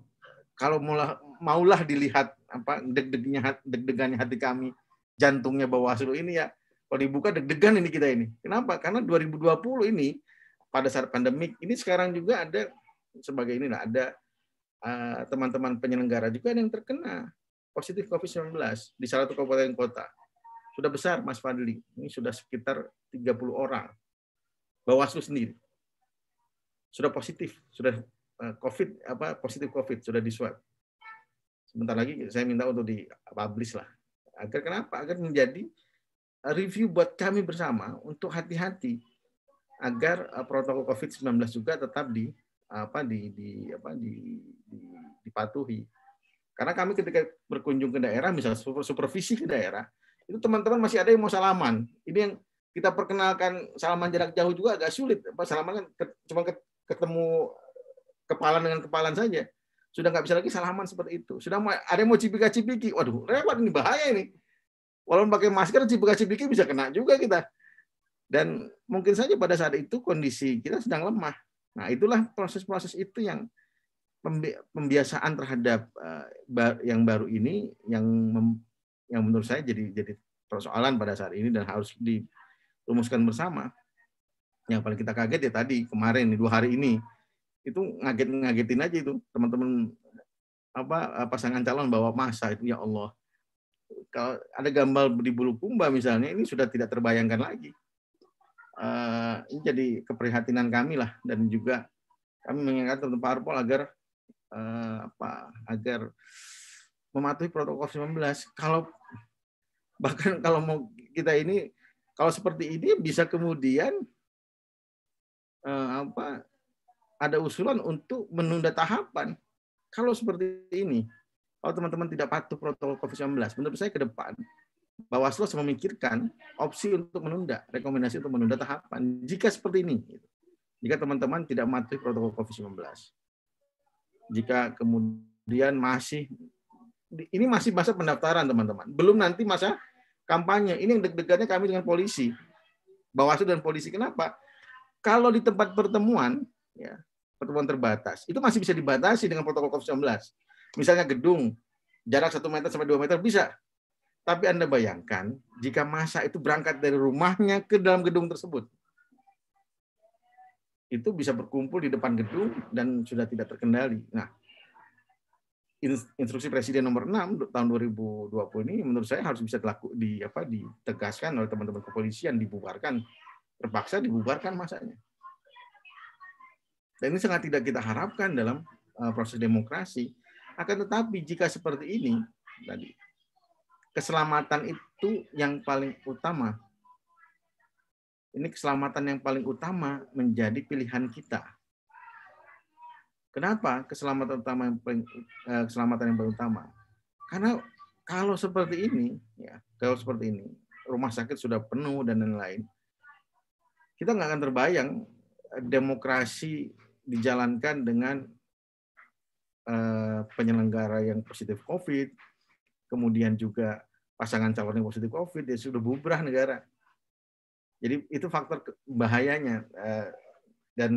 [SPEAKER 2] maulah dilihat deg-degannya hati kami, jantungnya Bawaslu ini ya, kalau dibuka deg-degan ini kita ini. Kenapa? Karena 2020 ini pada saat pandemik ini sekarang juga ada sebagai inilah ada teman-teman penyelenggara juga yang terkena positif COVID-19 di salah satu kabupaten kota. Sudah besar Mas Fadli, ini sudah sekitar 30 orang. Bawaslu sendiri sudah positif, sudah positif COVID, sudah di-swab. Sebentar lagi saya minta untuk di-publish lah. Agar kenapa? Agar menjadi review buat kami bersama untuk hati-hati agar protokol COVID-19 juga tetap dipatuhi. Karena kami ketika berkunjung ke daerah, misalnya supervisi ke daerah, itu teman-teman masih ada yang mau salaman. Ini yang kita perkenalkan salaman jarak jauh juga agak sulit. Salaman kan cuma ketemu kepalan dengan kepalan saja. Sudah nggak bisa lagi salaman seperti itu. Sudah ada yang mau cipika-cipiki. Waduh, repot ini, bahaya ini. Walaupun pakai masker, cipika-cipiki bisa kena juga kita. Dan mungkin saja pada saat itu kondisi kita sedang lemah. Nah, itulah proses-proses itu yang pembiasaan terhadap yang baru ini yang menurut saya jadi persoalan pada saat ini dan harus dirumuskan bersama. Yang paling kita kaget ya tadi kemarin 2 hari ini itu ngagetin aja itu teman-teman pasangan calon bawa massa itu, ya Allah. Kalau ada gambar di Bulukumba misalnya, ini sudah tidak terbayangkan lagi. Ini jadi keprihatinan kami lah, dan juga kami mengingatkan teman parpol agar mematuhi protokol COVID-19. Bahkan kalau mau kita ini, kalau seperti ini bisa kemudian ada usulan untuk menunda tahapan. Kalau seperti ini, kalau teman-teman tidak patuh protokol COVID-19, menurut saya ke depan Bawaslu harus memikirkan opsi untuk menunda, rekomendasi untuk menunda tahapan. Jika seperti ini, jika teman-teman tidak mematuhi protokol COVID-19, jika kemudian ini masih masa pendaftaran teman-teman, belum nanti masa kampanye. Ini yang deg-degannya kami dengan polisi, Bawaslu dan polisi. Kenapa? Kalau di tempat pertemuan, ya, pertemuan terbatas, itu masih bisa dibatasi dengan protokol COVID-19. Misalnya gedung, jarak 1 meter sampai 2 meter bisa. Tapi Anda bayangkan, jika massa itu berangkat dari rumahnya ke dalam gedung tersebut, itu bisa berkumpul di depan gedung dan sudah tidak terkendali. Nah, instruksi Presiden nomor 6 tahun 2020 ini menurut saya harus bisa ditegaskan oleh teman-teman kepolisian, dibubarkan, terpaksa dibubarkan massanya. Dan ini sangat tidak kita harapkan dalam proses demokrasi. Akan tetapi jika seperti ini tadi, keselamatan itu yang paling utama. ini keselamatan yang paling utama menjadi pilihan kita. Kenapa keselamatan yang paling utama? Karena kalau seperti ini, rumah sakit sudah penuh dan lain-lain, kita nggak akan terbayang demokrasi dijalankan dengan penyelenggara yang positif COVID, kemudian juga pasangan calon yang positif COVID, ya sudah bubrah negara. Jadi itu faktor bahayanya, dan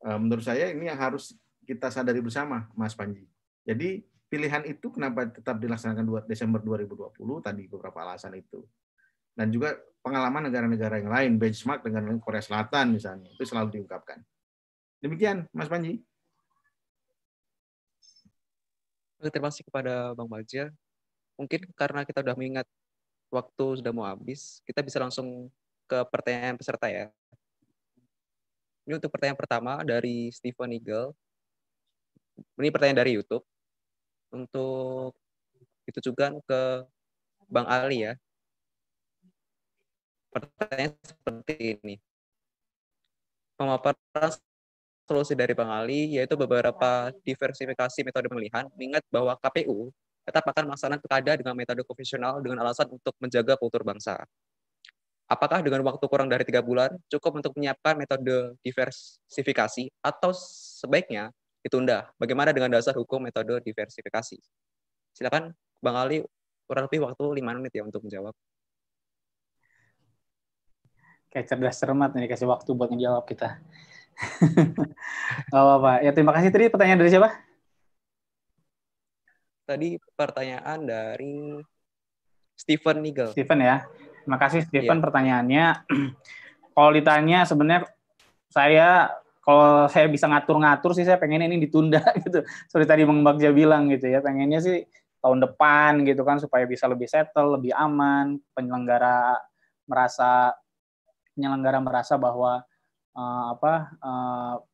[SPEAKER 2] menurut saya ini yang harus kita sadari bersama, Mas Panji. Jadi pilihan itu kenapa tetap dilaksanakan Desember 2020, tadi beberapa alasan itu. Dan juga pengalaman negara-negara yang lain, benchmark dengan Korea Selatan misalnya, itu selalu diungkapkan. Demikian, Mas Panji.
[SPEAKER 1] Terima kasih kepada Bang Bagja. Mungkin karena kita sudah mengingat waktu sudah mau habis, kita bisa langsung ke pertanyaan peserta ya. Ini untuk pertanyaan pertama dari Stephen Eagle. Ini pertanyaan dari YouTube. Untuk ditujukan ke Bang Ali ya. Pertanyaan seperti ini. Pemaparan solusi dari Bang Ali yaitu beberapa diversifikasi metode pemilihan, mengingat bahwa KPU tetap akan melaksanakan pilkada dengan metode konvensional dengan alasan untuk menjaga kultur bangsa. Apakah dengan waktu kurang dari 3 bulan cukup untuk menyiapkan metode diversifikasi atau sebaiknya ditunda? Bagaimana dengan dasar hukum metode diversifikasi? Silakan Bang Ali, kurang lebih waktu 5 menit ya untuk menjawab.
[SPEAKER 3] Kayak cerdas cermat nih, dikasih waktu buat menjawab kita. Gak apa-apa. Ya, terima kasih. Tadi pertanyaan dari siapa?
[SPEAKER 1] Tadi pertanyaan dari Stephen Eagle.
[SPEAKER 3] Stephen ya. Terima kasih Stephen pertanyaannya. Kalau ditanya sebenarnya kalau saya bisa ngatur-ngatur sih saya pengen ini ditunda gitu. Seperti tadi Bang Bagja bilang gitu ya. Pengennya sih tahun depan gitu kan supaya bisa lebih settle, lebih aman, penyelenggara merasa bahwa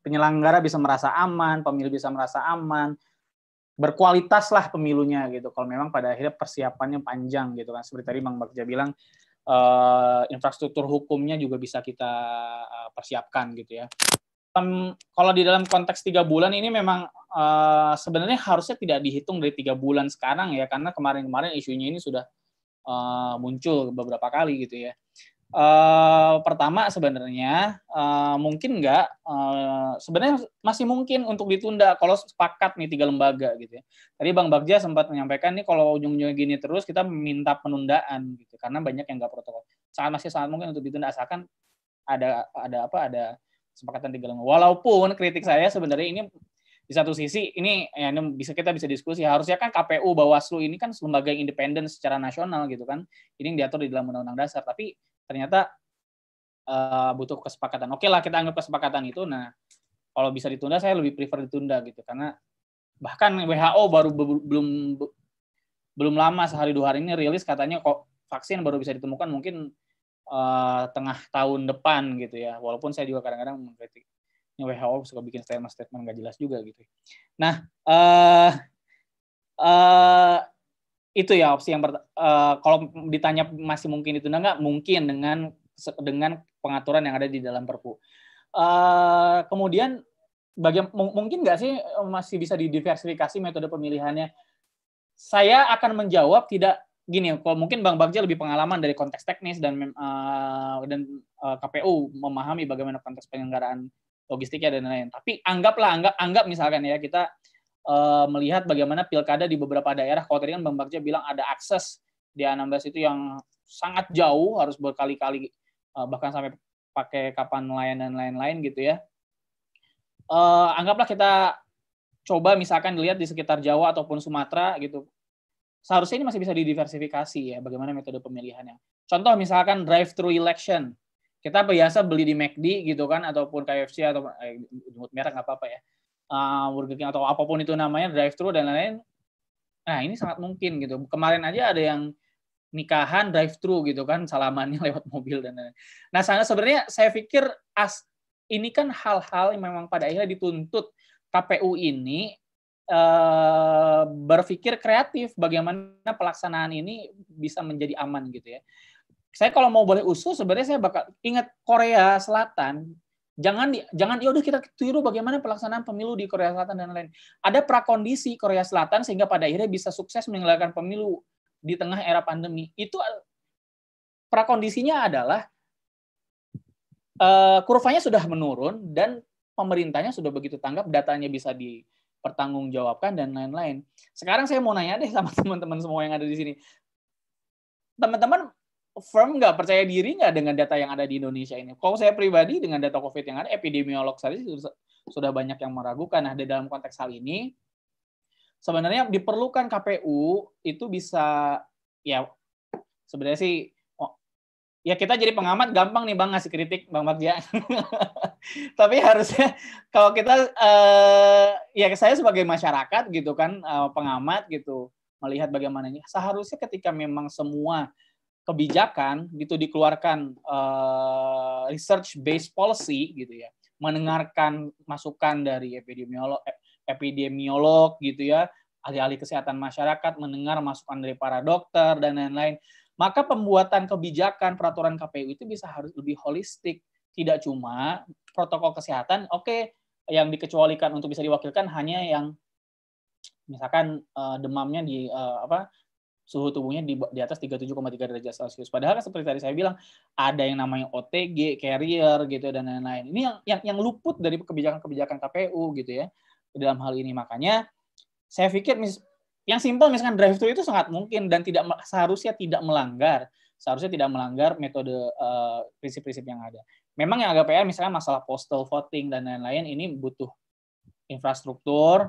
[SPEAKER 3] penyelenggara bisa merasa aman, pemilih bisa merasa aman, berkualitas lah pemilunya gitu. Kalau memang pada akhirnya persiapannya panjang gitu kan. Seperti tadi Bang Bagja bilang, infrastruktur hukumnya juga bisa kita persiapkan gitu ya. Kalau di dalam konteks 3 bulan ini memang sebenarnya harusnya tidak dihitung dari 3 bulan sekarang ya, karena kemarin-kemarin isunya ini sudah muncul beberapa kali gitu ya. Pertama sebenarnya mungkin nggak, sebenarnya masih mungkin untuk ditunda kalau sepakat nih 3 lembaga gitu ya. Tadi Bang Bagja sempat menyampaikan nih kalau ujung-ujungnya gini terus kita minta penundaan gitu karena banyak yang nggak protokol. Masih sangat mungkin untuk ditunda asalkan ada kesepakatan 3 lembaga. Walaupun kritik saya sebenarnya ini di satu sisi ini ya kita bisa diskusi, harusnya kan KPU Bawaslu ini kan lembaga yang independen secara nasional gitu kan. Ini yang diatur di dalam Undang-Undang Dasar, tapi ternyata butuh kesepakatan. Oke lah, kita anggap kesepakatan itu. Nah, kalau bisa ditunda, saya lebih prefer ditunda gitu, karena bahkan WHO baru belum lama, sehari 2 hari ini rilis katanya kok vaksin baru bisa ditemukan mungkin tengah tahun depan gitu ya. Walaupun saya juga kadang-kadang mengkritik WHO suka bikin statement nggak jelas juga gitu. Nah, itu ya opsi yang kalau ditanya masih mungkin ditunda nggak, mungkin dengan pengaturan yang ada di dalam Perpu. Kemudian mungkin nggak sih masih bisa didiversifikasi metode pemilihannya? Saya akan menjawab tidak gini. Kalau mungkin Bang Bagja lebih pengalaman dari konteks teknis dan KPU memahami bagaimana konteks penyelenggaraan logistiknya dan lain-lain. Tapi anggap misalkan ya kita melihat bagaimana pilkada di beberapa daerah. Kalau tadi kan Bang Bagja bilang ada akses di Anambas itu yang sangat jauh, harus berkali-kali bahkan sampai pakai kapal nelayan dan lain-lain gitu ya. Anggaplah kita coba misalkan dilihat di sekitar Jawa ataupun Sumatera gitu. Seharusnya ini masih bisa didiversifikasi ya bagaimana metode pemilihannya. Contoh misalkan drive-thru election. Kita biasa beli di McD gitu kan, ataupun KFC atau jemput merek nggak apa-apa ya. Burger King atau apapun itu namanya, drive-thru dan lain-lain. Nah, ini sangat mungkin gitu. Kemarin aja ada yang nikahan drive-thru gitu kan, salamannya lewat mobil dan lain-lain. Nah, sebenarnya saya pikir ini kan hal-hal yang memang pada akhirnya dituntut KPU ini berpikir kreatif bagaimana pelaksanaan ini bisa menjadi aman gitu ya. saya kalau mau boleh usul sebenarnya saya bakal ingat Korea Selatan. Jangan ya udah kita tiru bagaimana pelaksanaan pemilu di Korea Selatan dan lain. Ada prakondisi Korea Selatan sehingga pada akhirnya bisa sukses menyelenggarakan pemilu di tengah era pandemi. Itu prakondisinya adalah kurvanya sudah menurun dan pemerintahnya sudah begitu tanggap, datanya bisa dipertanggungjawabkan dan lain-lain. Sekarang saya mau nanya deh sama teman-teman semua yang ada di sini. Teman-teman firm nggak, percaya diri nggak dengan data yang ada di Indonesia ini? Kalau saya pribadi dengan data COVID yang ada, epidemiolog saja sudah banyak yang meragukan. Nah, di dalam konteks hal ini, sebenarnya diperlukan KPU itu bisa, ya sebenarnya sih, ya kita jadi pengamat gampang nih Bang ngasih kritik, Bang Bagja. Tapi harusnya kalau kita, ya saya sebagai masyarakat gitu kan, pengamat gitu, melihat bagaimananya, seharusnya ketika memang semua kebijakan gitu dikeluarkan research based policy gitu ya, mendengarkan masukan dari epidemiolog gitu ya, ahli-ahli kesehatan masyarakat, mendengar masukan dari para dokter dan lain-lain, maka pembuatan kebijakan peraturan KPU itu bisa harus lebih holistik, tidak cuma protokol kesehatan yang dikecualikan untuk bisa diwakilkan hanya yang misalkan demamnya di suhu tubuhnya di atas 37,3 derajat Celcius. Padahal kan seperti tadi saya bilang, ada yang namanya OTG, carrier gitu dan lain-lain. Ini yang luput dari kebijakan-kebijakan KPU gitu ya dalam hal ini. Makanya saya pikir yang simpel misalkan drive-thru itu sangat mungkin dan seharusnya tidak melanggar metode prinsip-prinsip yang ada. Memang yang agak PR misalkan masalah postal voting dan lain-lain, ini butuh infrastruktur.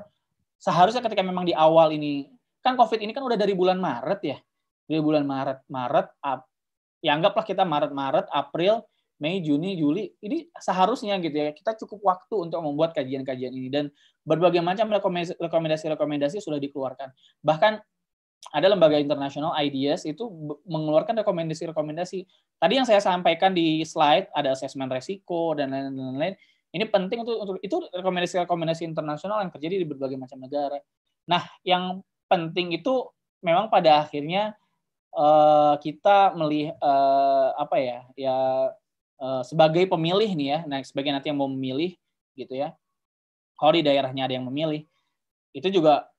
[SPEAKER 3] Seharusnya ketika memang di awal ini, kan COVID ini kan udah dari bulan Maret ya. Dari bulan Maret, ya anggaplah kita Maret, April, Mei, Juni, Juli. Ini seharusnya gitu ya, kita cukup waktu untuk membuat kajian-kajian ini. Dan berbagai macam rekomendasi-rekomendasi sudah dikeluarkan. Bahkan ada lembaga internasional, IDS, itu mengeluarkan rekomendasi-rekomendasi. Tadi yang saya sampaikan di slide, ada asesmen resiko, dan lain-lain. Ini penting untuk itu rekomendasi-rekomendasi internasional yang terjadi di berbagai macam negara. Nah, yang penting itu memang pada akhirnya kita melihat sebagai pemilih nih ya, nah sebagai nanti yang mau memilih gitu ya, kalau di daerahnya ada yang memilih, itu juga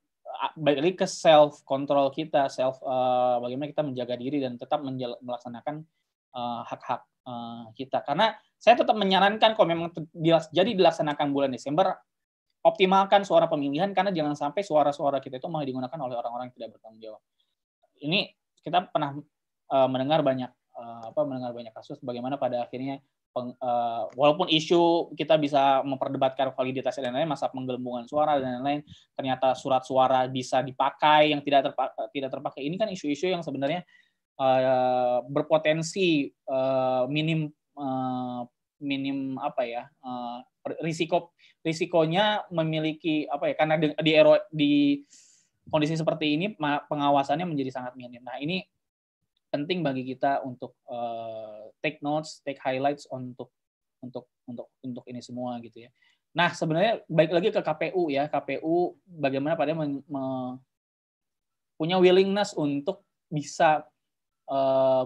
[SPEAKER 3] balik lagi ke self control kita, bagaimana kita menjaga diri dan tetap melaksanakan hak-hak kita. Karena saya tetap menyarankan kalau memang jadi dilaksanakan bulan Desember, optimalkan suara pemilihan, karena jangan sampai suara-suara kita itu malah digunakan oleh orang-orang yang tidak bertanggung jawab. Ini kita pernah mendengar banyak kasus bagaimana pada akhirnya walaupun isu kita bisa memperdebatkan validitas dan lain-lain, masa penggelembungan suara dan lain-lain, ternyata surat suara bisa dipakai yang tidak terpakai. Ini kan isu-isu yang sebenarnya berpotensi minim risikonya memiliki karena di kondisi seperti ini pengawasannya menjadi sangat minim. Nah, ini penting bagi kita untuk take notes, take highlights untuk ini semua gitu ya. Nah, sebenarnya baik lagi ke KPU ya. KPU bagaimana pada punya willingness untuk bisa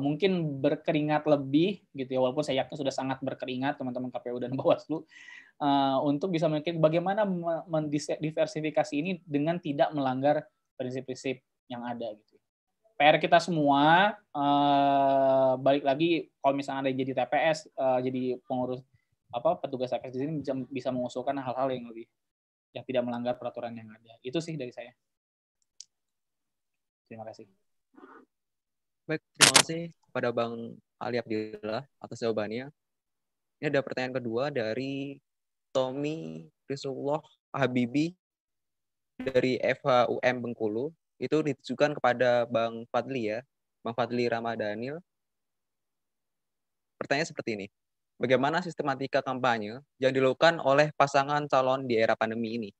[SPEAKER 3] mungkin berkeringat lebih gitu ya, walaupun saya yakin sudah sangat berkeringat teman-teman KPU dan Bawaslu untuk bisa mungkin bagaimana mendiversifikasi ini dengan tidak melanggar prinsip-prinsip yang ada gitu. PR kita semua balik lagi kalau misalnya ada jadi TPS, jadi pengurus petugas TPS di sini bisa mengusulkan hal-hal yang tidak melanggar peraturan yang ada. Itu sih dari saya. Terima kasih.
[SPEAKER 1] Baik, terima kasih kepada Bang Ali Abdillah atas jawabannya. Ini ada pertanyaan kedua dari Tommy Rizullah Habibi dari FHUM Bengkulu. Itu ditujukan kepada Bang Fadli ya, Bang Fadli Ramadhanil. Pertanyaan seperti ini. Bagaimana sistematika kampanye yang dilakukan oleh pasangan calon di era pandemi ini?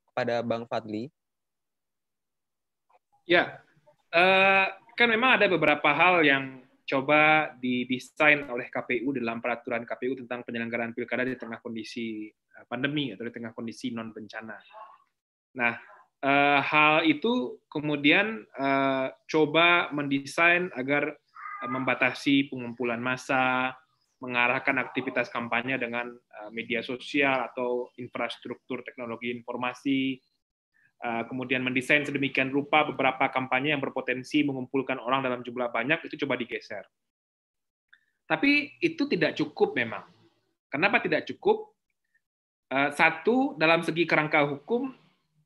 [SPEAKER 1] Kepada Bang Fadli.
[SPEAKER 4] Ya, kan memang ada beberapa hal yang coba didesain oleh KPU dalam peraturan KPU tentang penyelenggaraan pilkada di tengah kondisi pandemi atau di tengah kondisi non bencana. Nah, hal itu kemudian coba mendesain agar membatasi pengumpulan massa, mengarahkan aktivitas kampanye dengan media sosial atau infrastruktur teknologi informasi, kemudian mendesain sedemikian rupa beberapa kampanye yang berpotensi mengumpulkan orang dalam jumlah banyak, itu coba digeser. Tapi itu tidak cukup memang. Kenapa tidak cukup? Satu, dalam segi kerangka hukum,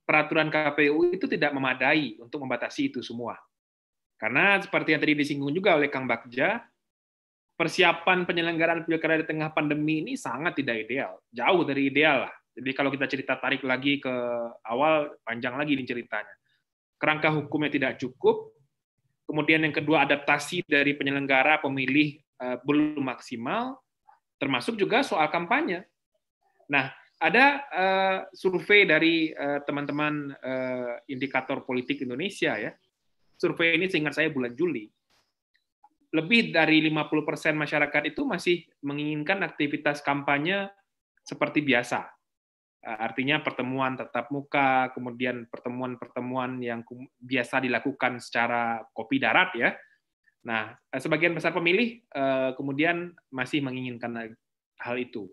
[SPEAKER 4] peraturan KPU itu tidak memadai untuk membatasi itu semua. Karena seperti yang tadi disinggung juga oleh Kang Bagja, persiapan penyelenggaraan pilkada di tengah pandemi ini sangat tidak ideal, jauh dari ideal lah. Jadi kalau kita cerita tarik lagi ke awal, panjang lagi ini ceritanya. Kerangka hukumnya tidak cukup, kemudian yang kedua adaptasi dari penyelenggara pemilih belum maksimal, termasuk juga soal kampanye. Nah, ada survei dari teman-teman indikator politik Indonesia ya. Survei ini seingat saya bulan Juli. Lebih dari 50% masyarakat itu masih menginginkan aktivitas kampanye seperti biasa. Artinya pertemuan tatap muka, kemudian pertemuan-pertemuan yang biasa dilakukan secara kopi darat ya. Nah, sebagian besar pemilih kemudian masih menginginkan hal itu.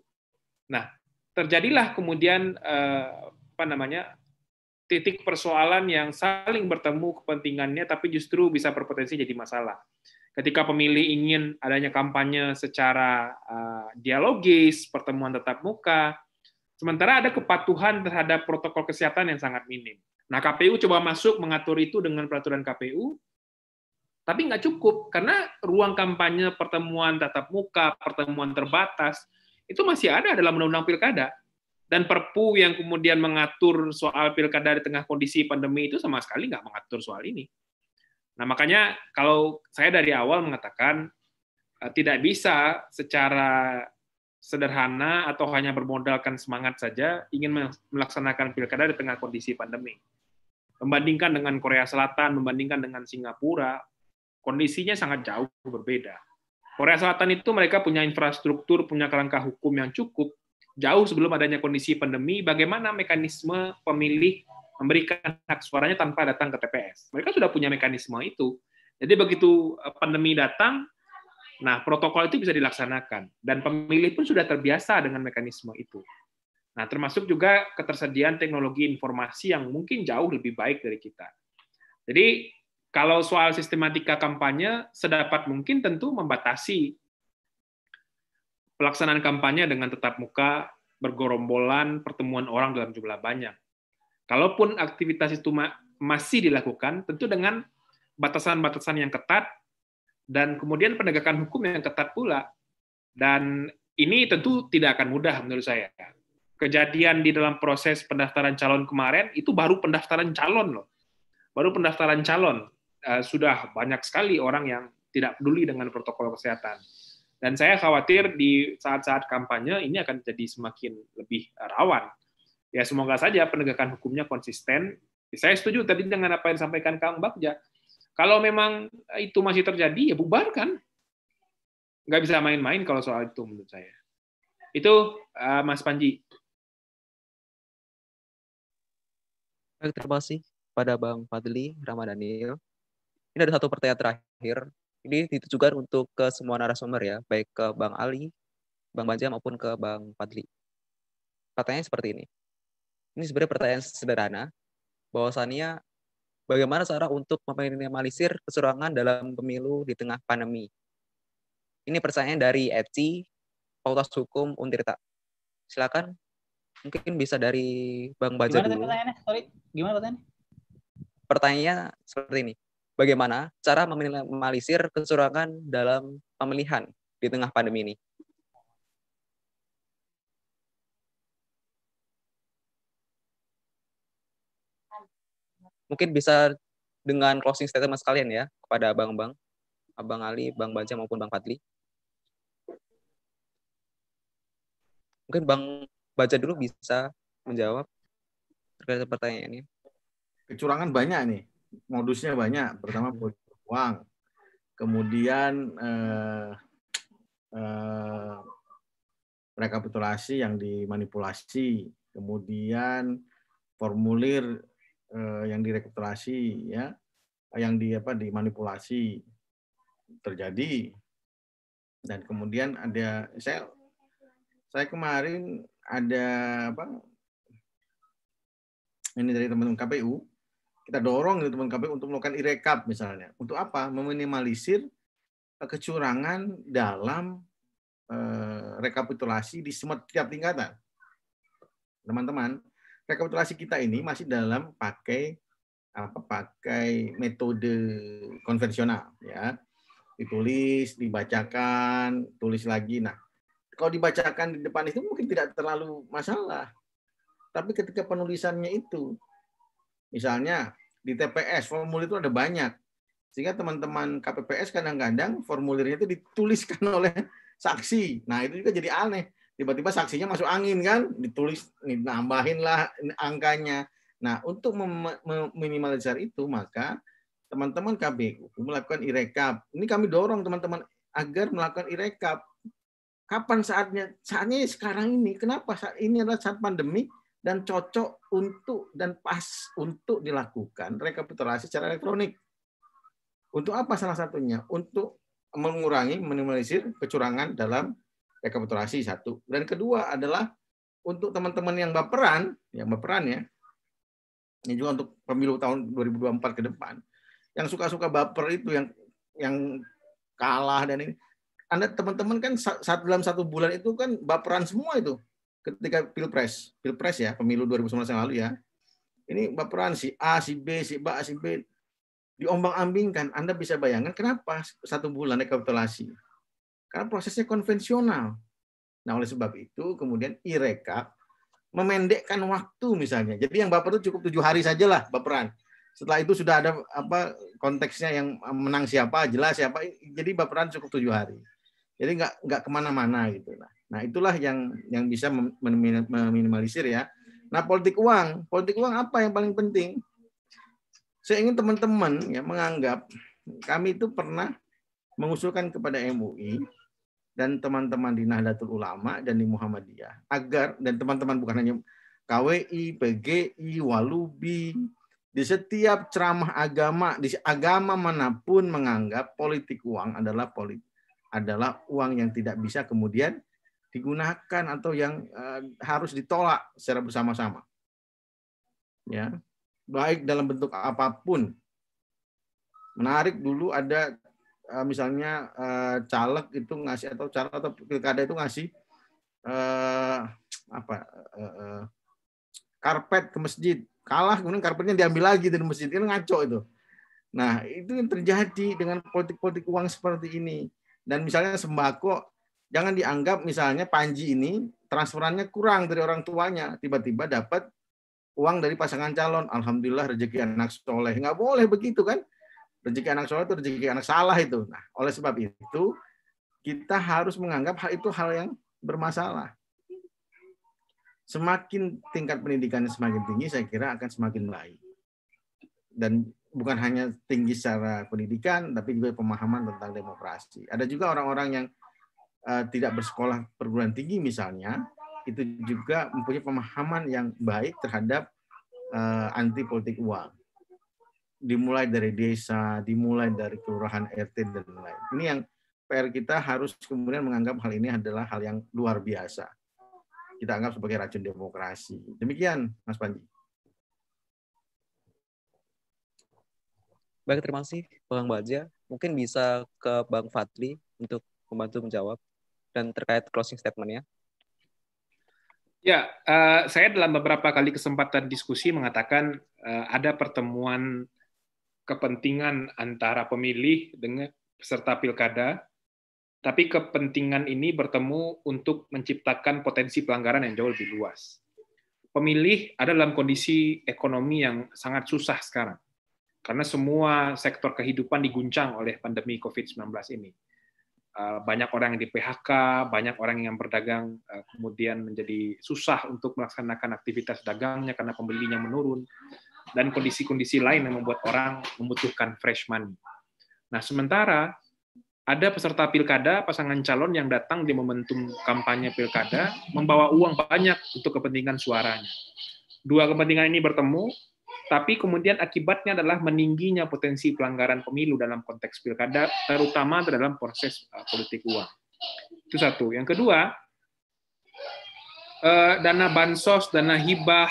[SPEAKER 4] Nah, terjadilah kemudian titik persoalan yang saling bertemu kepentingannya, tapi justru bisa berpotensi jadi masalah. Ketika pemilih ingin adanya kampanye secara dialogis, pertemuan tatap muka, sementara ada kepatuhan terhadap protokol kesehatan yang sangat minim. Nah, KPU coba masuk mengatur itu dengan peraturan KPU, tapi nggak cukup, karena ruang kampanye, pertemuan tatap muka, pertemuan terbatas, itu masih ada dalam Undang-Undang Pilkada. Dan Perpu yang kemudian mengatur soal pilkada di tengah kondisi pandemi itu sama sekali nggak mengatur soal ini. Nah, makanya kalau saya dari awal mengatakan tidak bisa secara sederhana atau hanya bermodalkan semangat saja ingin melaksanakan pilkada di tengah kondisi pandemi. Membandingkan dengan Korea Selatan, membandingkan dengan Singapura, kondisinya sangat jauh berbeda. Korea Selatan itu mereka punya infrastruktur, punya kerangka hukum yang cukup, jauh sebelum adanya kondisi pandemi, bagaimana mekanisme pemilih memberikan hak suaranya tanpa datang ke TPS. Mereka sudah punya mekanisme itu. Jadi begitu pandemi datang, nah protokol itu bisa dilaksanakan. Dan pemilih pun sudah terbiasa dengan mekanisme itu. Nah, termasuk juga ketersediaan teknologi informasi yang mungkin jauh lebih baik dari kita. Jadi, kalau soal sistematika kampanye, sedapat mungkin tentu membatasi pelaksanaan kampanye dengan tetap muka, bergerombolan, pertemuan orang dalam jumlah banyak. Kalaupun aktivitas itu masih dilakukan, tentu dengan batasan-batasan yang ketat, dan kemudian penegakan hukum yang ketat pula. Dan ini tentu tidak akan mudah menurut saya. Kejadian di dalam proses pendaftaran calon kemarin, itu baru pendaftaran calon loh. Baru pendaftaran calon. Sudah banyak sekali orang yang tidak peduli dengan protokol kesehatan. Dan saya khawatir di saat-saat kampanye ini akan jadi semakin lebih rawan. Ya semoga saja penegakan hukumnya konsisten. Saya setuju tadi dengan apa yang disampaikan Kang Bagja. Kalau memang itu masih terjadi, ya bubarkan. Nggak bisa main-main kalau soal itu menurut saya. Itu Mas Panji.
[SPEAKER 1] Baik, terima kasih pada Bang Fadli Ramadhanil. Ini ada satu pertanyaan terakhir. Ini ditujukan untuk ke semua narasumber ya, baik ke Bang Ali, Bang Bagja maupun ke Bang Fadli. Pertanyaannya seperti ini. Ini sebenarnya pertanyaan sederhana, bahwasannya bagaimana cara untuk meminimalisir kecurangan dalam pemilu di tengah pandemi. Ini pertanyaan dari Eci, Fakultas Hukum Untirta. Silakan, mungkin bisa dari Bang Bagja dulu.
[SPEAKER 3] Gimana pertanyaannya? Sorry, gimana pertanyaannya?
[SPEAKER 1] Pertanyaannya seperti ini. Bagaimana cara meminimalisir kecurangan dalam pemilihan di tengah pandemi ini? Mungkin bisa dengan closing statement sekalian ya, kepada Abang Ali, Bang Bagja maupun Bang Fadli. Mungkin Bang Bagja dulu bisa menjawab terkait pertanyaannya.
[SPEAKER 2] Kecurangan banyak nih, modusnya banyak. Pertama uang, kemudian rekapitulasi yang dimanipulasi, kemudian formulir yang direkapitulasi ya, yang dimanipulasi. terjadi. Dan kemudian ada saya kemarin ada ini dari teman-teman KPU, kita dorong teman KPU untuk melakukan e-rekap misalnya. Untuk apa? Meminimalisir kecurangan dalam rekapitulasi di setiap tingkatan. Teman-teman, rekapitulasi kita ini masih dalam pakai metode konvensional, ya. Ditulis, dibacakan, tulis lagi. Nah, kalau dibacakan di depan itu mungkin tidak terlalu masalah. Tapi ketika penulisannya itu, misalnya di TPS, formulir itu ada banyak. Sehingga teman-teman KPPS kadang-kadang formulirnya itu dituliskan oleh saksi. Nah, itu juga jadi aneh. Tiba-tiba saksinya masuk angin kan, ditulis, nambahin lah angkanya. Nah, untuk meminimalisir itu, maka teman-teman KPU melakukan e-rekap. Ini kami dorong teman-teman agar melakukan e-rekap. Kapan saatnya? Saatnya sekarang ini. Kenapa? Saat ini adalah saat pandemi dan cocok untuk dan pas untuk dilakukan rekapitulasi secara elektronik. Untuk apa salah satunya? Untuk mengurangi, minimalisir kecurangan dalam rekapitulasi, satu. Dan kedua adalah untuk teman-teman yang baperan ya, ini juga untuk pemilu tahun 2024 ke depan, yang suka-suka baper itu, yang kalah dan ini, Anda teman-teman kan dalam 1 bulan itu kan baperan semua itu. Ketika pilpres ya, pemilu 2019 yang lalu ya, ini baperan si A, si B, si B, diombang-ambingkan. Anda bisa bayangkan kenapa 1 bulan rekapitulasi? Karena prosesnya konvensional. Nah, oleh sebab itu kemudian e-rekap memendekkan waktu misalnya. Jadi yang baper itu cukup 7 hari sajalah baperan. Setelah itu sudah ada konteksnya, yang menang siapa, jelas siapa. Jadi baperan cukup 7 hari. Jadi nggak kemana-mana gitu. Nah, itulah yang bisa meminimalisir ya. Nah, politik uang apa yang paling penting? Saya ingin teman-teman ya menganggap kami itu pernah mengusulkan kepada MUI dan teman-teman di Nahdlatul Ulama dan di Muhammadiyah agar, dan teman-teman bukan hanya KWI, PGI, Walubi, di setiap ceramah agama, di agama manapun menganggap politik uang adalah uang yang tidak bisa kemudian digunakan atau yang harus ditolak secara bersama-sama. Ya. Baik dalam bentuk apapun. Menarik dulu ada misalnya caleg itu ngasih, atau caleg atau pilkada itu ngasih karpet ke masjid. Kalah, kemudian karpetnya diambil lagi dari masjid. Itu ngaco itu. Nah, itu yang terjadi dengan politik-politik uang seperti ini. Dan misalnya sembako, jangan dianggap misalnya Panji ini transferannya kurang dari orang tuanya, tiba-tiba dapat uang dari pasangan calon. Alhamdulillah rezeki anak soleh. Nggak boleh begitu kan? Rezeki anak soleh itu rezeki anak salah itu. Nah, oleh sebab itu kita harus menganggap hal itu hal yang bermasalah. Semakin tingkat pendidikannya semakin tinggi, saya kira akan semakin baik. Dan bukan hanya tinggi secara pendidikan, tapi juga pemahaman tentang demokrasi. Ada juga orang-orang yang tidak bersekolah perguruan tinggi misalnya, itu juga mempunyai pemahaman yang baik terhadap anti politik uang. Dimulai dari desa, dimulai dari kelurahan RT dan lain-lain. Ini yang PR kita harus kemudian menganggap hal ini adalah hal yang luar biasa. Kita anggap sebagai racun demokrasi. Demikian, Mas Panji.
[SPEAKER 1] Baik, terima kasih Bang Bagja. Mungkin bisa ke Bang Fadli untuk membantu menjawab dan terkait closing statement-nya.
[SPEAKER 4] Ya, saya dalam beberapa kali kesempatan diskusi mengatakan ada pertemuan kepentingan antara pemilih dengan peserta pilkada, tapi kepentingan ini bertemu untuk menciptakan potensi pelanggaran yang jauh lebih luas. Pemilih ada dalam kondisi ekonomi yang sangat susah sekarang, karena semua sektor kehidupan diguncang oleh pandemi COVID-19 ini. Banyak orang yang di PHK, banyak orang yang berdagang kemudian menjadi susah untuk melaksanakan aktivitas dagangnya karena pembelinya menurun, dan kondisi-kondisi lain yang membuat orang membutuhkan fresh money. Nah, sementara ada peserta pilkada, pasangan calon yang datang di momentum kampanye pilkada, membawa uang banyak untuk kepentingan suaranya. Dua kepentingan ini bertemu, tapi kemudian akibatnya adalah meningginya potensi pelanggaran pemilu dalam konteks pilkada, terutama dalam proses politik uang. Itu satu. Yang kedua, dana bansos, dana hibah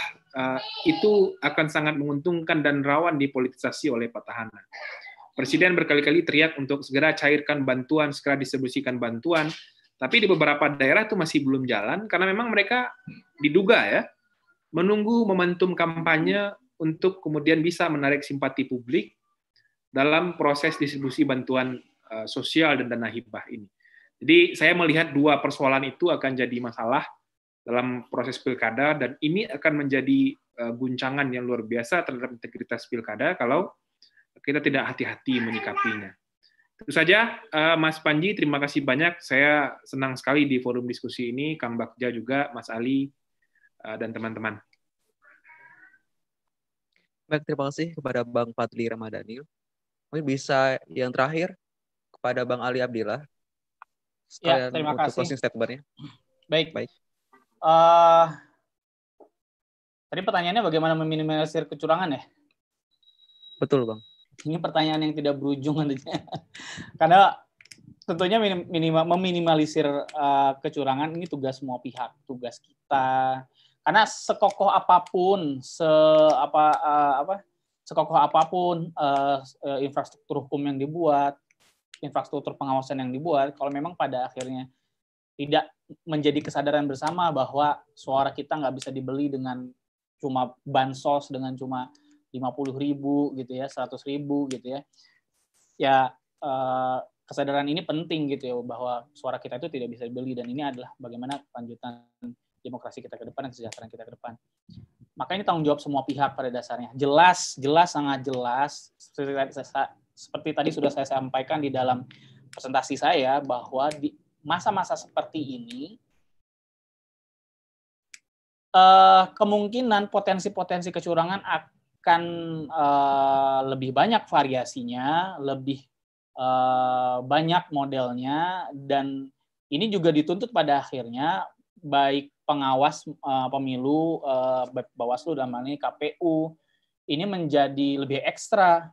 [SPEAKER 4] itu akan sangat menguntungkan dan rawan dipolitisasi oleh petahana. Presiden berkali-kali teriak untuk segera cairkan bantuan, segera distribusikan bantuan, tapi di beberapa daerah itu masih belum jalan karena memang mereka diduga ya menunggu momentum kampanye untuk kemudian bisa menarik simpati publik dalam proses distribusi bantuan sosial dan dana hibah ini. Jadi saya melihat dua persoalan itu akan jadi masalah dalam proses pilkada, dan ini akan menjadi guncangan yang luar biasa terhadap integritas pilkada kalau kita tidak hati-hati menyikapinya. Itu saja, Mas Panji, terima kasih banyak. Saya senang sekali di forum diskusi ini, Kang Bagja juga, Mas Ali, dan teman-teman.
[SPEAKER 1] Baik, terima kasih kepada Bang Fadli Ramadhani. Mungkin bisa yang terakhir kepada Bang Ali Abdillah.
[SPEAKER 5] Ya, terima kasih.
[SPEAKER 1] Closing statement-nya.
[SPEAKER 5] Baik. Tadi pertanyaannya bagaimana meminimalisir kecurangan ya?
[SPEAKER 1] Betul, Bang.
[SPEAKER 5] Ini pertanyaan yang tidak berujung nantinya. Karena tentunya meminimalisir kecurangan ini tugas semua pihak, tugas kita. Karena sekokoh apapun, sekokoh apapun infrastruktur hukum yang dibuat, infrastruktur pengawasan yang dibuat, kalau memang pada akhirnya tidak menjadi kesadaran bersama bahwa suara kita nggak bisa dibeli dengan cuma bansos, dengan cuma 50.000 gitu ya, 100.000 gitu ya. Ya kesadaran ini penting gitu ya, bahwa suara kita itu tidak bisa dibeli, dan ini adalah bagaimana kelanjutan demokrasi kita ke depan dan kesejahteraan kita ke depan. Maka ini tanggung jawab semua pihak pada dasarnya. Jelas, sangat jelas. Seperti tadi sudah saya sampaikan di dalam presentasi saya, bahwa di masa-masa seperti ini, kemungkinan potensi-potensi kecurangan akan lebih banyak variasinya, lebih banyak modelnya, dan ini juga dituntut pada akhirnya baik pengawas pemilu, Bawaslu dan ini KPU, ini menjadi lebih ekstra.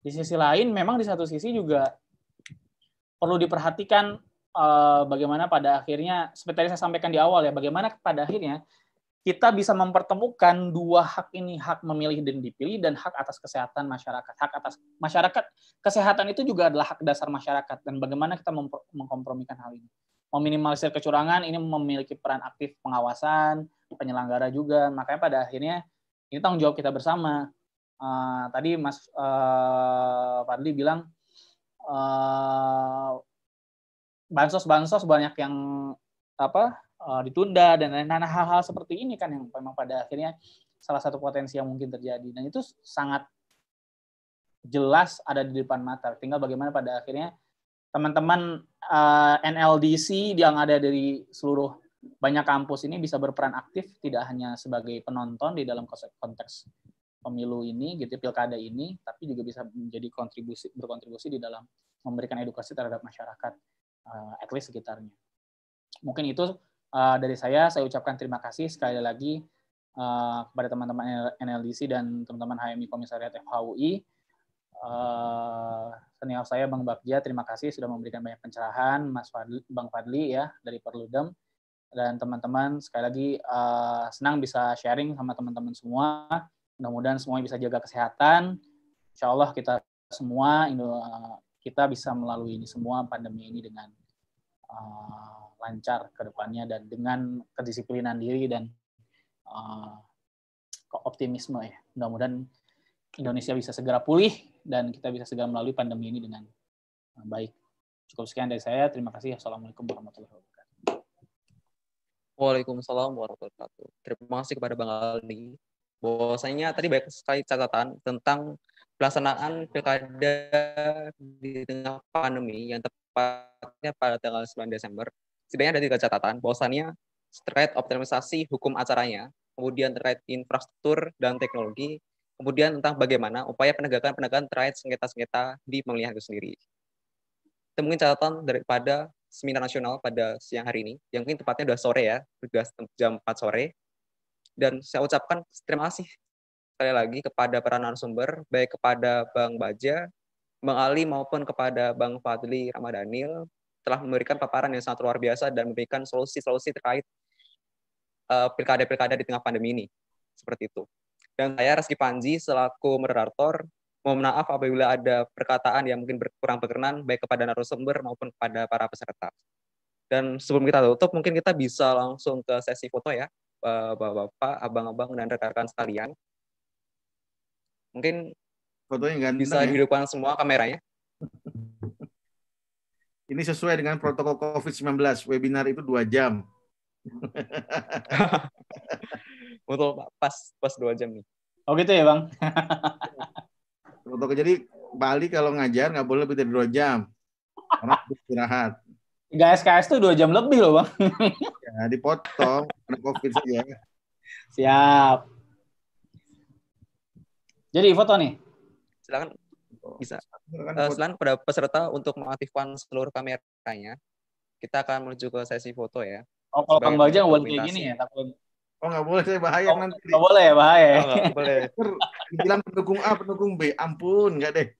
[SPEAKER 5] Di sisi lain, memang di satu sisi juga perlu diperhatikan bagaimana pada akhirnya, seperti tadi saya sampaikan di awal ya, bagaimana pada akhirnya kita bisa mempertemukan dua hak ini, hak memilih dan dipilih, dan hak atas kesehatan masyarakat. Hak atas masyarakat, kesehatan itu juga adalah hak dasar masyarakat, dan bagaimana kita mengkompromikan hal ini. Meminimalisir kecurangan ini memiliki peran aktif pengawasan, penyelenggara juga, makanya pada akhirnya ini tanggung jawab kita bersama. Tadi Mas Fadli bilang bansos banyak yang ditunda dan lain-lain, hal-hal seperti ini kan yang memang pada akhirnya salah satu potensi yang mungkin terjadi, dan itu sangat jelas ada di depan mata. Tinggal bagaimana pada akhirnya teman-teman NLDC yang ada dari seluruh banyak kampus ini bisa berperan aktif, tidak hanya sebagai penonton di dalam konteks pemilu ini, gitu, pilkada ini, tapi juga bisa menjadi berkontribusi di dalam memberikan edukasi terhadap masyarakat, at least sekitarnya. Mungkin itu dari saya ucapkan terima kasih sekali lagi kepada teman-teman NLDC dan teman-teman HMI Komisariat FHUI. Senior saya Bang Bagja, terima kasih sudah memberikan banyak pencerahan, Bang Fadli ya dari Perludem, dan teman-teman sekali lagi senang bisa sharing sama teman-teman semua. Mudah-mudahan semuanya bisa jaga kesehatan. Insya Allah kita semua kita bisa melalui ini semua, pandemi ini dengan lancar ke depannya, dan dengan kedisiplinan diri dan optimisme ya. Mudah-mudahan Indonesia bisa segera pulih dan kita bisa segera melalui pandemi ini dengan baik. Cukup sekian dari saya. Terima kasih. Assalamualaikum warahmatullahi wabarakatuh.
[SPEAKER 1] Waalaikumsalam warahmatullahi wabarakatuh. Terima kasih kepada Bang Ali. Bahwasanya tadi banyak sekali catatan tentang pelaksanaan pilkada di tengah pandemi yang tepatnya pada tanggal 9 Desember. Setidaknya ada 3 catatan, bahwasannya terkait optimalisasi hukum acaranya, kemudian terkait infrastruktur dan teknologi, kemudian tentang bagaimana upaya penegakan terkait sengketa-sengketa di pemilihan itu sendiri. Itu mungkin catatan daripada seminar nasional pada siang hari ini, yang mungkin tepatnya sudah sore ya, sudah jam 4 sore. Dan saya ucapkan terima kasih sekali lagi kepada para narasumber, baik kepada Bang Baja, Bang Ali maupun kepada Bang Fadli Ramadhanil telah memberikan paparan yang sangat luar biasa dan memberikan solusi-solusi terkait pilkada-pilkada di tengah pandemi ini. Seperti itu. Dan saya Reski Panji selaku moderator mohon maaf apabila ada perkataan yang mungkin kurang berkenan baik kepada narasumber maupun kepada para peserta. Dan sebelum kita tutup, mungkin kita bisa langsung ke sesi foto ya, Bapak-bapak, abang-abang, dan rekan-rekan sekalian. Mungkin
[SPEAKER 2] fotonya ganteng,
[SPEAKER 1] bisa dihidupkan semua kameranya.
[SPEAKER 2] Ini sesuai dengan protokol COVID-19. Webinar itu 2 jam.
[SPEAKER 1] Betul, Pak. Pas 2 jam nih.
[SPEAKER 5] Oh gitu ya, Bang?
[SPEAKER 2] Jadi Bali kalau ngajar nggak boleh lebih dari 2 jam. Karena istirahat.
[SPEAKER 5] 3 SKS itu 2 jam lebih loh, Bang.
[SPEAKER 2] Ya, dipotong. Karena COVID saja.
[SPEAKER 5] Siap. Jadi foto nih.
[SPEAKER 1] Silakan bisa. Silakan pada peserta untuk mengaktifkan seluruh kameranya. Kita akan menuju ke sesi foto ya.
[SPEAKER 5] Oh, kalau Kang Baja nggak boleh kayak gini ya, takut.
[SPEAKER 2] Oh, nggak boleh, saya bahaya nanti.
[SPEAKER 5] Nggak boleh ya, bahaya.
[SPEAKER 1] Oh, nggak boleh.
[SPEAKER 2] Dibilang pendukung A, pendukung B. Ampun, nggak deh.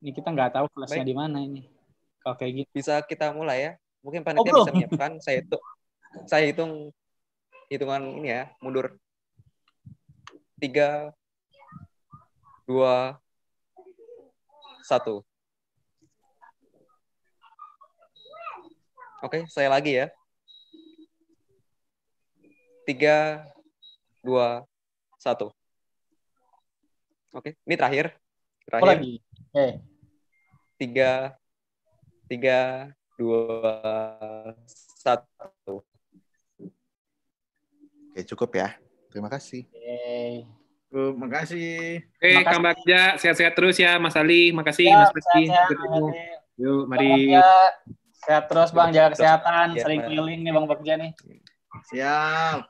[SPEAKER 5] Ini kita nggak tahu kelasnya di mana ini. Kalau kayak gitu.
[SPEAKER 1] Bisa kita mulai ya. Mungkin panitia bisa menyiapkan. Saya hitung hitungan ini ya, mundur. 3, 2, 1. Oke, saya lagi ya. 3, 2, 1. Oke, ini terakhir.
[SPEAKER 5] Oh, lagi. Oke.
[SPEAKER 1] 3, 2, 1.
[SPEAKER 6] Oke, cukup ya. Terima kasih.
[SPEAKER 2] Terima kasih.
[SPEAKER 4] Oke, Kang Bagja, sehat-sehat terus ya, Mas Ali. Makasih, Mas Rizky. Yuk, mari.
[SPEAKER 5] Sehat terus, Bang. Jaga kesehatan. Sering keliling nih, Bang Bagja nih.
[SPEAKER 2] Siap.